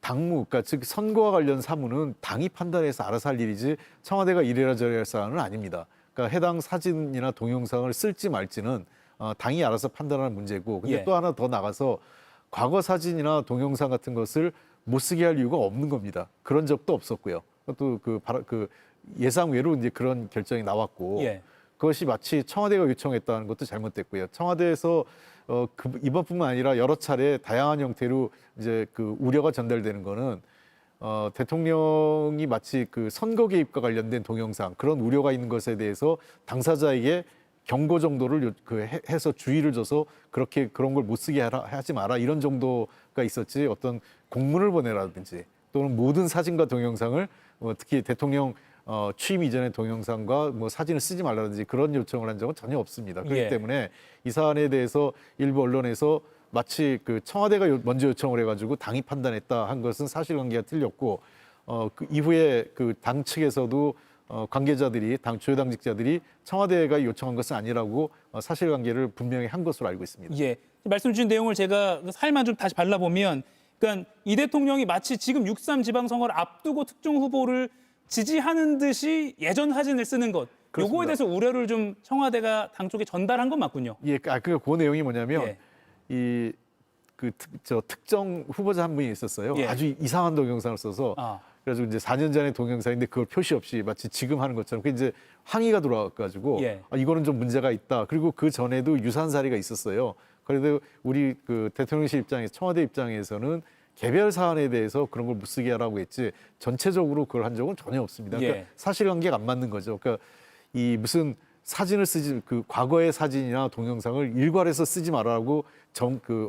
당무, 그러니까 즉 선거와 관련 사무는 당이 판단해서 알아서 할 일이지 청와대가 이래라 저래라 할 사안은 아닙니다. 그러니까 해당 사진이나 동영상을 쓸지 말지는 당이 알아서 판단하는 문제고, 근데 예. 또 하나 더 나가서 과거 사진이나 동영상 같은 것을 못 쓰게 할 이유가 없는 겁니다. 그런 적도 없었고요. 또 그 예상 외로 이제 그런 결정이 나왔고, 예. 그것이 마치 청와대가 요청했다는 것도 잘못됐고요. 청와대에서 이번뿐만 아니라 여러 차례 다양한 형태로 이제 그 우려가 전달되는 거는 대통령이 마치 그 선거 개입과 관련된 동영상 그런 우려가 있는 것에 대해서 당사자에게 경고 정도를 해서 주의를 줘서 그런 걸 못 쓰게 하지 마라 이런 정도가 있었지 어떤 공문을 보내라든지 또는 모든 사진과 동영상을 특히 대통령 취임 이전의 동영상과 뭐 사진을 쓰지 말라든지 그런 요청을 한 적은 전혀 없습니다. 그렇기 예. 때문에 이 사안에 대해서 일부 언론에서 마치 그 청와대가 먼저 요청을 해가지고 당이 판단했다 한 것은 사실관계가 틀렸고 그 이후에 그 당 측에서도 관계자들이 주요 당직자들이 청와대가 요청한 것은 아니라고 사실관계를 분명히 한 것으로 알고 있습니다. 예, 말씀 주신 내용을 제가 살만 좀 다시 발라보면, 그러니까 이 대통령이 마치 지금 6.3 지방선거를 앞두고 특정 후보를 지지하는 듯이 예전 사진을 쓰는 것, 그렇습니다. 요거에 대해서 우려를 좀 청와대가 당 쪽에 전달한 건 맞군요. 예, 그 내용이 뭐냐면 예. 특정 후보자 한 분이 있었어요. 예. 아주 이상한 동영상을 써서 그래가지고 이제 4년 전의 동영상인데 그걸 표시 없이 마치 지금 하는 것처럼 그 이제 항의가 들어와가지고 예. 이거는 좀 문제가 있다. 그리고 그 전에도 유사한 사례가 있었어요. 그래도 우리 그 대통령실 입장에서 청와대 입장에서는 개별 사안에 대해서 그런 걸 못 쓰게 하라고 했지 전체적으로 그걸 한 적은 전혀 없습니다. 그러니까 예. 사실관계가 안 맞는 거죠. 그러니까 이 무슨 사진을 쓰지 그 과거의 사진이나 동영상을 일괄해서 쓰지 말라고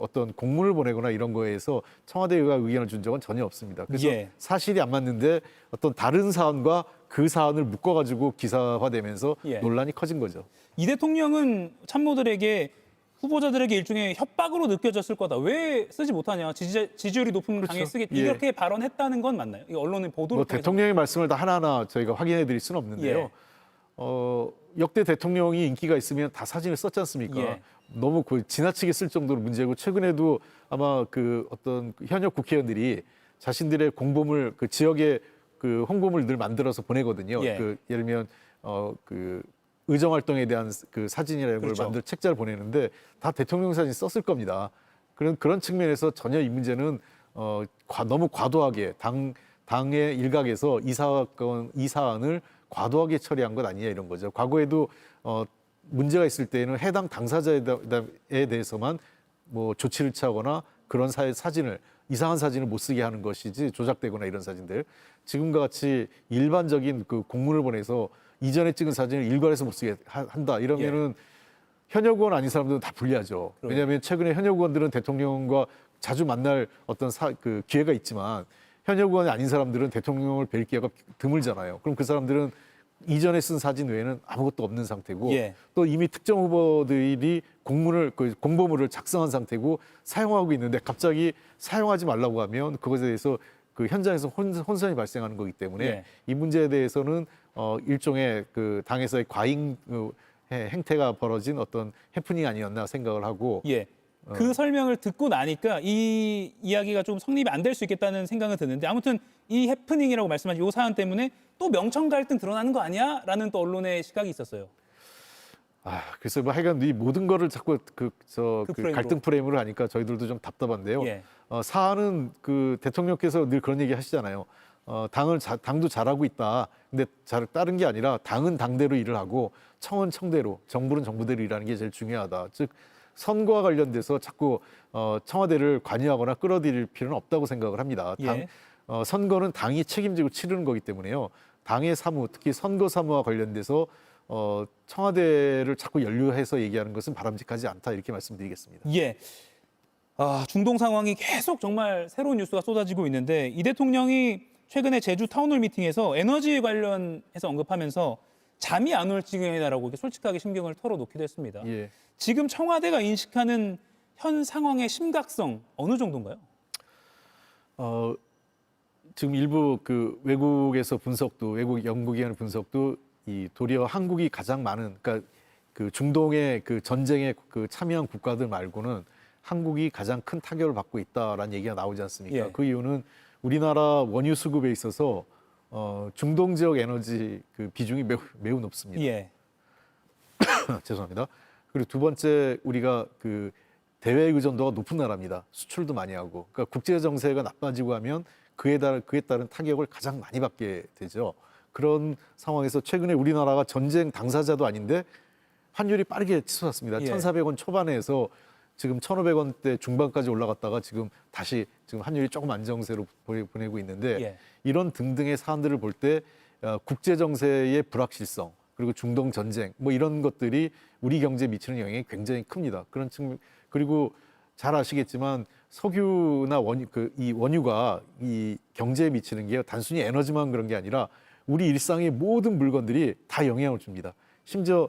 어떤 공문을 보내거나 이런 거에서 청와대가 의견을 준 적은 전혀 없습니다. 그래서 예. 사실이 안 맞는데 어떤 다른 사안과 그 사안을 묶어가지고 기사화되면서 예. 논란이 커진 거죠. 이 대통령은 참모들에게 후보자들에게 일종의 협박으로 느껴졌을 거다. 왜 쓰지 못하냐? 지지율이 높은 그렇죠. 당에 쓰겠 예. 이렇게 발언했다는 건 맞나요? 이 언론의 보도를 통해서. 대통령의 말씀을 다 하나하나 저희가 확인해 드릴 수는 없는데요. 예. 역대 대통령이 인기가 있으면 다 사진을 썼지 않습니까? 예. 너무 지나치게 쓸 정도로 문제고 최근에도 아마 그 어떤 현역 국회의원들이 자신들의 공보물 그 지역의 그 홍보물 늘 만들어서 보내거든요. 예. 그 예를 들면 그 의정 활동에 대한 그 사진이라는 그렇죠. 걸 만들 책자를 보내는데 다 대통령 사진 썼을 겁니다. 그런 측면에서 전혀 이 문제는 너무 과도하게 당의 일각에서 이 사안을 과도하게 처리한 것 아니냐 이런 거죠. 과거에도 문제가 있을 때에는 해당 당사자에 대해서만 뭐 조치를 취하거나 그런 사진을 이상한 사진을 못 쓰게 하는 것이지 조작되거나 이런 사진들 지금과 같이 일반적인 그 공문을 보내서 이전에 찍은 사진을 일괄해서 못 쓰게 한다 이러면은 현역 의원 아닌 사람들은 다 불리하죠. 왜냐하면 최근에 현역 의원들은 대통령과 자주 만날 어떤 그 기회가 있지만 현역 의원이 아닌 사람들은 대통령을 뵐 기회가 드물잖아요. 그럼 그 사람들은 이전에 쓴 사진 외에는 아무것도 없는 상태고 또 이미 특정 후보들이 공보물을 작성한 상태고 사용하고 있는데 갑자기 사용하지 말라고 하면 그것에 대해서 그 현장에서 혼선이 발생하는 거기 때문에 이 문제에 대해서는 일종의 그 당에서의 과잉 행태가 벌어진 어떤 해프닝이 아니었나 생각을 하고 그 설명을 듣고 나니까 이 이야기가 좀 성립이 안 될 수 있겠다는 생각은 드는데 아무튼 이 해프닝이라고 말씀하신 이 사안 때문에 또 명청 갈등 드러나는 거 아니야? 라는 또 언론의 시각이 있었어요. 그래서 뭐 하여간 이 모든 거를 자꾸 그 갈등 프레임으로 하니까 저희들도 좀 답답한데요. 사안은 그 대통령께서 늘 그런 얘기 하시잖아요. 당도 잘하고 있다. 근데 다른 게 아니라 당은 당대로 일을 하고 청은 청대로, 정부는 정부대로 일하는 게 제일 중요하다. 즉 선거와 관련돼서 자꾸 청와대를 관여하거나 끌어들일 필요는 없다고 생각을 합니다. 선거는 당이 책임지고 치르는 거기 때문에요. 당의 사무, 특히 선거 사무와 관련돼서 청와대를 자꾸 연루해서 얘기하는 것은 바람직하지 않다 이렇게 말씀드리겠습니다. 중동 상황이 계속 정말 새로운 뉴스가 쏟아지고 있는데 이 대통령이 최근에 제주 타운홀 미팅에서 에너지 관련해서 언급하면서 잠이 안 올 지경이다라고 솔직하게 심경을 털어놓기도 했습니다. 지금 청와대가 인식하는 현 상황의 심각성 어느 정도인가요? 지금 일부 그 외국에서 분석도 외국 연구기관 하는 분석도 이 도리어 한국이 가장 많은 그러니까 그 중동의 그 전쟁에 그 참여한 국가들 말고는 한국이 가장 큰 타격을 받고 있다라는 얘기가 나오지 않습니까? 그 이유는 우리나라 원유 수급에 있어서 중동 지역 에너지 그 비중이 매우 높습니다. 죄송합니다. 그리고 두 번째 우리가 그 대외 의존도가 높은 나라입니다. 수출도 많이 하고, 그러니까 국제 정세가 나빠지고 하면 그에 따른 타격을 가장 많이 받게 되죠. 그런 상황에서 최근에 우리나라가 전쟁 당사자도 아닌데 환율이 빠르게 치솟았습니다. 1,400원 초반에서 지금 1,500원대 중반까지 올라갔다가 지금 다시 지금 환율이 조금 안정세로 보내고 있는데 이런 등등의 사안들을 볼 때 국제 정세의 불확실성 그리고 중동 전쟁 뭐 이런 것들이 우리 경제에 미치는 영향이 굉장히 큽니다. 그런 측면 그리고 잘 아시겠지만 석유나 이 원유가 이 경제에 미치는 게 단순히 에너지만 그런 게 아니라 우리 일상의 모든 물건들이 다 영향을 줍니다. 심지어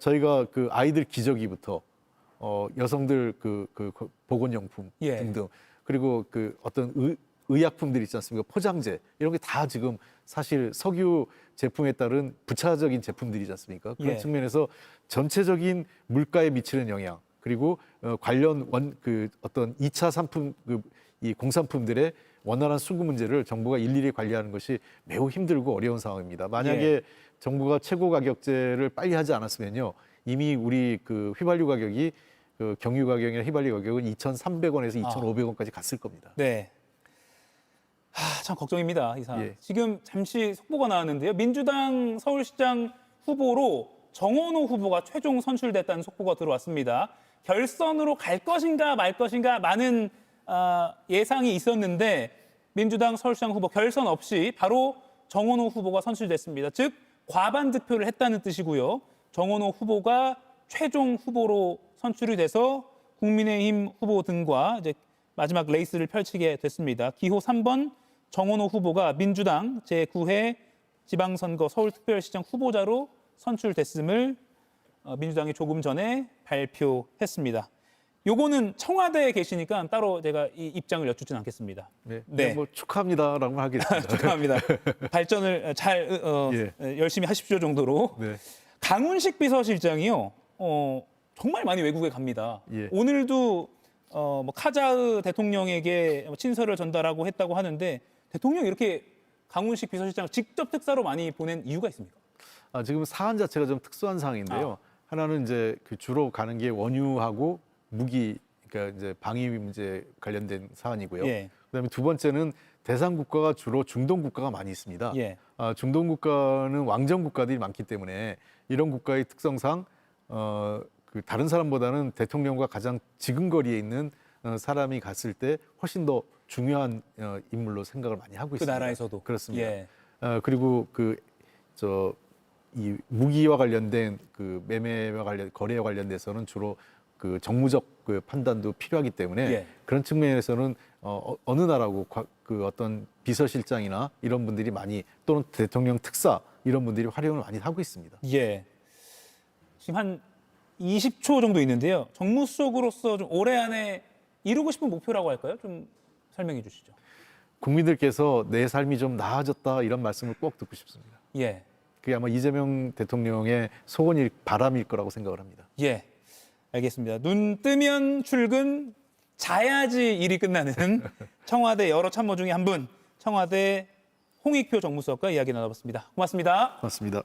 저희가 그 아이들 기저귀부터 여성들 그 보건용품 등등 그리고 그 어떤 의약품들 있지 않습니까? 포장재 이런 게 다 지금 사실 석유 제품에 따른 부차적인 제품들이지 않습니까? 그런 측면에서 전체적인 물가에 미치는 영향 그리고 관련 어떤 2차 상품 이 공산품들의 원활한 수급 문제를 정부가 일일이 관리하는 것이 매우 힘들고 어려운 상황입니다. 만약에 정부가 최고 가격제를 빨리 하지 않았으면요. 이미 우리 그 휘발유 가격이 그 경유 가격이나 휘발유 가격은 2,300원에서 2,500원까지 갔을 겁니다. 참 걱정입니다. 이 사안. 지금 잠시 속보가 나왔는데요. 민주당 서울시장 후보로 정원호 후보가 최종 선출됐다는 속보가 들어왔습니다. 결선으로 갈 것인가 말 것인가 많은 예상이 있었는데 민주당 서울시장 후보 결선 없이 바로 정원호 후보가 선출됐습니다. 즉 과반 득표를 했다는 뜻이고요. 정원호 후보가 최종 후보로 선출이 돼서 국민의힘 후보 등과 이제 마지막 레이스를 펼치게 됐습니다. 기호 3번 정원호 후보가 민주당 제9회 지방선거 서울특별시장 후보자로 선출됐음을 민주당이 조금 전에 발표했습니다. 요거는 청와대에 계시니까 따로 제가 이 입장을 여쭙진 않겠습니다. 뭐 축하합니다라고 하겠습니다. 축하합니다. 발전을 잘 열심히 하십시오 정도로. 강훈식 비서실장이요. 정말 많이 외국에 갑니다. 오늘도 뭐 카자흐 대통령에게 친서를 전달하고 했다고 하는데 대통령이 이렇게 강훈식 비서실장을 직접 특사로 많이 보낸 이유가 있습니까? 지금 사안 자체가 좀 특수한 사항인데요. 하나는 이제 그 주로 가는 게 원유하고 무기, 그러니까 이제 방위 문제 관련된 사안이고요. 예. 그다음에 두 번째는 대상 국가가 주로 중동 국가가 많이 있습니다. 예. 중동 국가는 왕정 국가들이 많기 때문에 이런 국가의 특성상 그 다른 사람보다는 대통령과 가장 지근거리에 있는 사람이 갔을 때 훨씬 더 중요한 인물로 생각을 많이 하고 있습니다. 나라에서도 그렇습니다. 예. 그리고 이 무기와 관련된 그 매매와 거래와 관련돼서는 주로 그 정무적 그 판단도 필요하기 때문에 예. 그런 측면에서는 어느 나라고 그 어떤 비서실장이나 이런 분들이 많이 또는 대통령 특사 이런 분들이 활용을 많이 하고 있습니다. 예. 지금 한 20초 정도 있는데요. 정무수석으로서 좀 올해 안에 이루고 싶은 목표라고 할까요? 좀 설명해 주시죠. 국민들께서 내 삶이 좀 나아졌다 이런 말씀을 꼭 듣고 싶습니다. 예. 그게 아마 이재명 대통령의 소원일 바람일 거라고 생각을 합니다. 예. 알겠습니다. 눈 뜨면 출근, 자야지 일이 끝나는 청와대 여러 참모 중에 한 분, 청와대 홍익표 정무수석과 이야기 나눠봤습니다. 고맙습니다. 고맙습니다.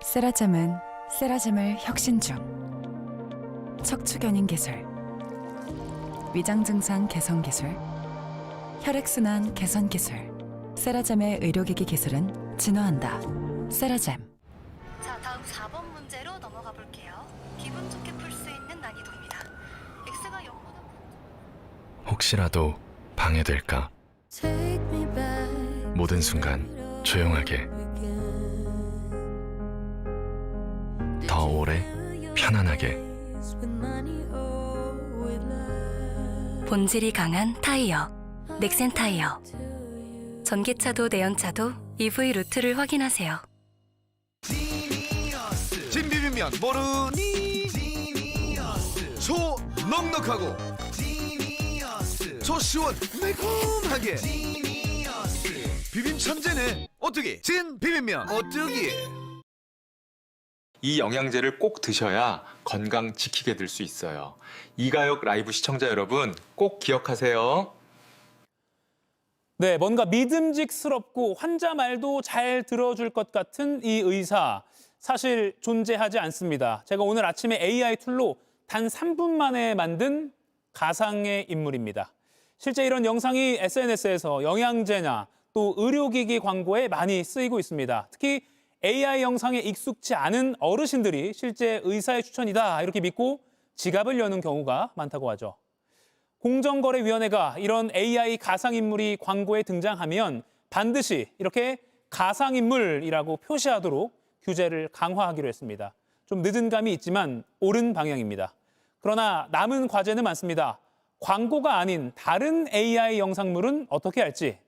세라젬은 세라젬을 혁신 중. 척추견인 기술, 위장 증상 개선 기술, 혈액순환 개선 기술. 세라젬의 의료기기 기술은 진화한다. 세라젬. 자, 다음 4번 문제로 넘어가 볼게요. 기분 좋게 풀 수 있는 난이도입니다. x가 0보다 혹시라도 방해될까? 모든 순간 조용하게, 더 오래 편안하게. 본질이 강한 타이어. 넥센 타이어. 전기차도 내연차도 EV 루트를 확인하세요. 진비빔면 모르니? 소 넉넉하고 소 시원 매콤하게 비빔 천재네. 어떻게? 진 비빔면 어떻게? 이 영양제를 꼭 드셔야 건강 지키게 될 수 있어요. 이가역 라이브 시청자 여러분 꼭 기억하세요. 네, 뭔가 믿음직스럽고 환자 말도 잘 들어줄 것 같은 이 의사, 사실 존재하지 않습니다. 제가 오늘 아침에 AI 툴로 단 3분 만에 만든 가상의 인물입니다. 실제 이런 영상이 SNS에서 영양제나 또 의료기기 광고에 많이 쓰이고 있습니다. 특히 AI 영상에 익숙치 않은 어르신들이 실제 의사의 추천이다 이렇게 믿고 지갑을 여는 경우가 많다고 하죠. 공정거래위원회가 이런 AI 가상인물이 광고에 등장하면 반드시 이렇게 가상인물이라고 표시하도록 규제를 강화하기로 했습니다. 좀 늦은 감이 있지만 옳은 방향입니다. 그러나 남은 과제는 많습니다. 광고가 아닌 다른 AI 영상물은 어떻게 할지,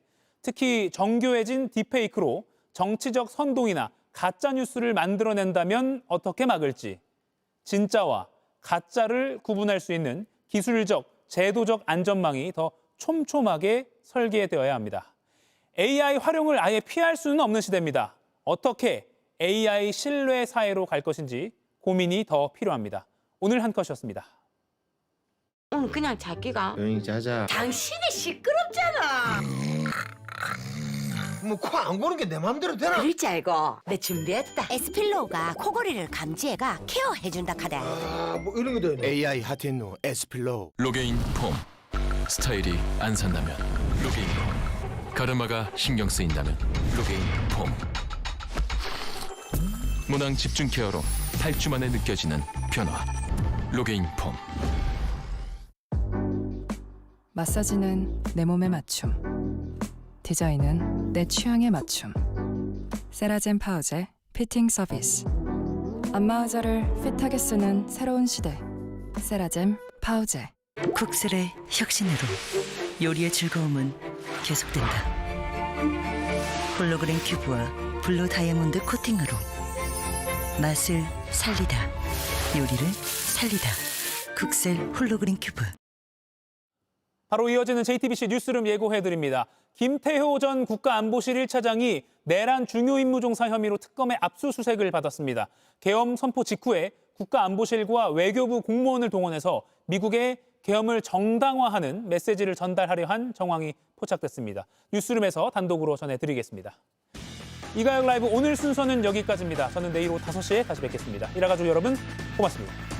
특히 정교해진 딥페이크로 정치적 선동이나 가짜뉴스를 만들어낸다면 어떻게 막을지, 진짜와 가짜를 구분할 수 있는 기술적, 제도적 안전망이 더 촘촘하게 설계되어야 합니다. AI 활용을 아예 피할 수는 없는 시대입니다. 어떻게 AI 신뢰 사회로 갈 것인지 고민이 더 필요합니다. 오늘 한 컷이었습니다. 그냥 자기가 조용히 자자. 당신이 시끄럽잖아. 뭐 코 안 고는 게 내 마음대로 되나? 그럴 줄 알고 내 준비했다. 에스필로우가 코골이를 감지해가 케어해준다 카대. 뭐 이런 게 되네. AI 하텐노 에스필로우. 로게인 폼. 스타일이 안 산다면 로게인 폼. 가르마가 신경 쓰인다면 로게인 폼. 문항 집중 케어로 8주 만에 느껴지는 변화. 로게인 폼. 마사지는 내 몸에 맞춤. 디자인은 내 취향에 맞춤. 세라젬 파우제 피팅 서비스. 안마 의자를 핏하게 쓰는 새로운 시대. 세라젬 파우제. 쿡셀의 혁신으로 요리의 즐거움은 계속된다. 홀로그램 큐브와 블루 다이아몬드 코팅으로 맛을 살리다. 요리를 살리다. 쿡셀 홀로그램 큐브. 바로 이어지는 JTBC 뉴스룸 예고해드립니다. 김태효 전 국가안보실 1차장이 내란 중요임무종사 혐의로 특검의 압수수색을 받았습니다. 계엄 선포 직후에 국가안보실과 외교부 공무원을 동원해서 미국의 계엄을 정당화하는 메시지를 전달하려 한 정황이 포착됐습니다. 뉴스룸에서 단독으로 전해드리겠습니다. 이가혁 라이브 오늘 순서는 여기까지입니다. 저는 내일 오후 5시에 다시 뵙겠습니다. 일화가족 여러분 고맙습니다.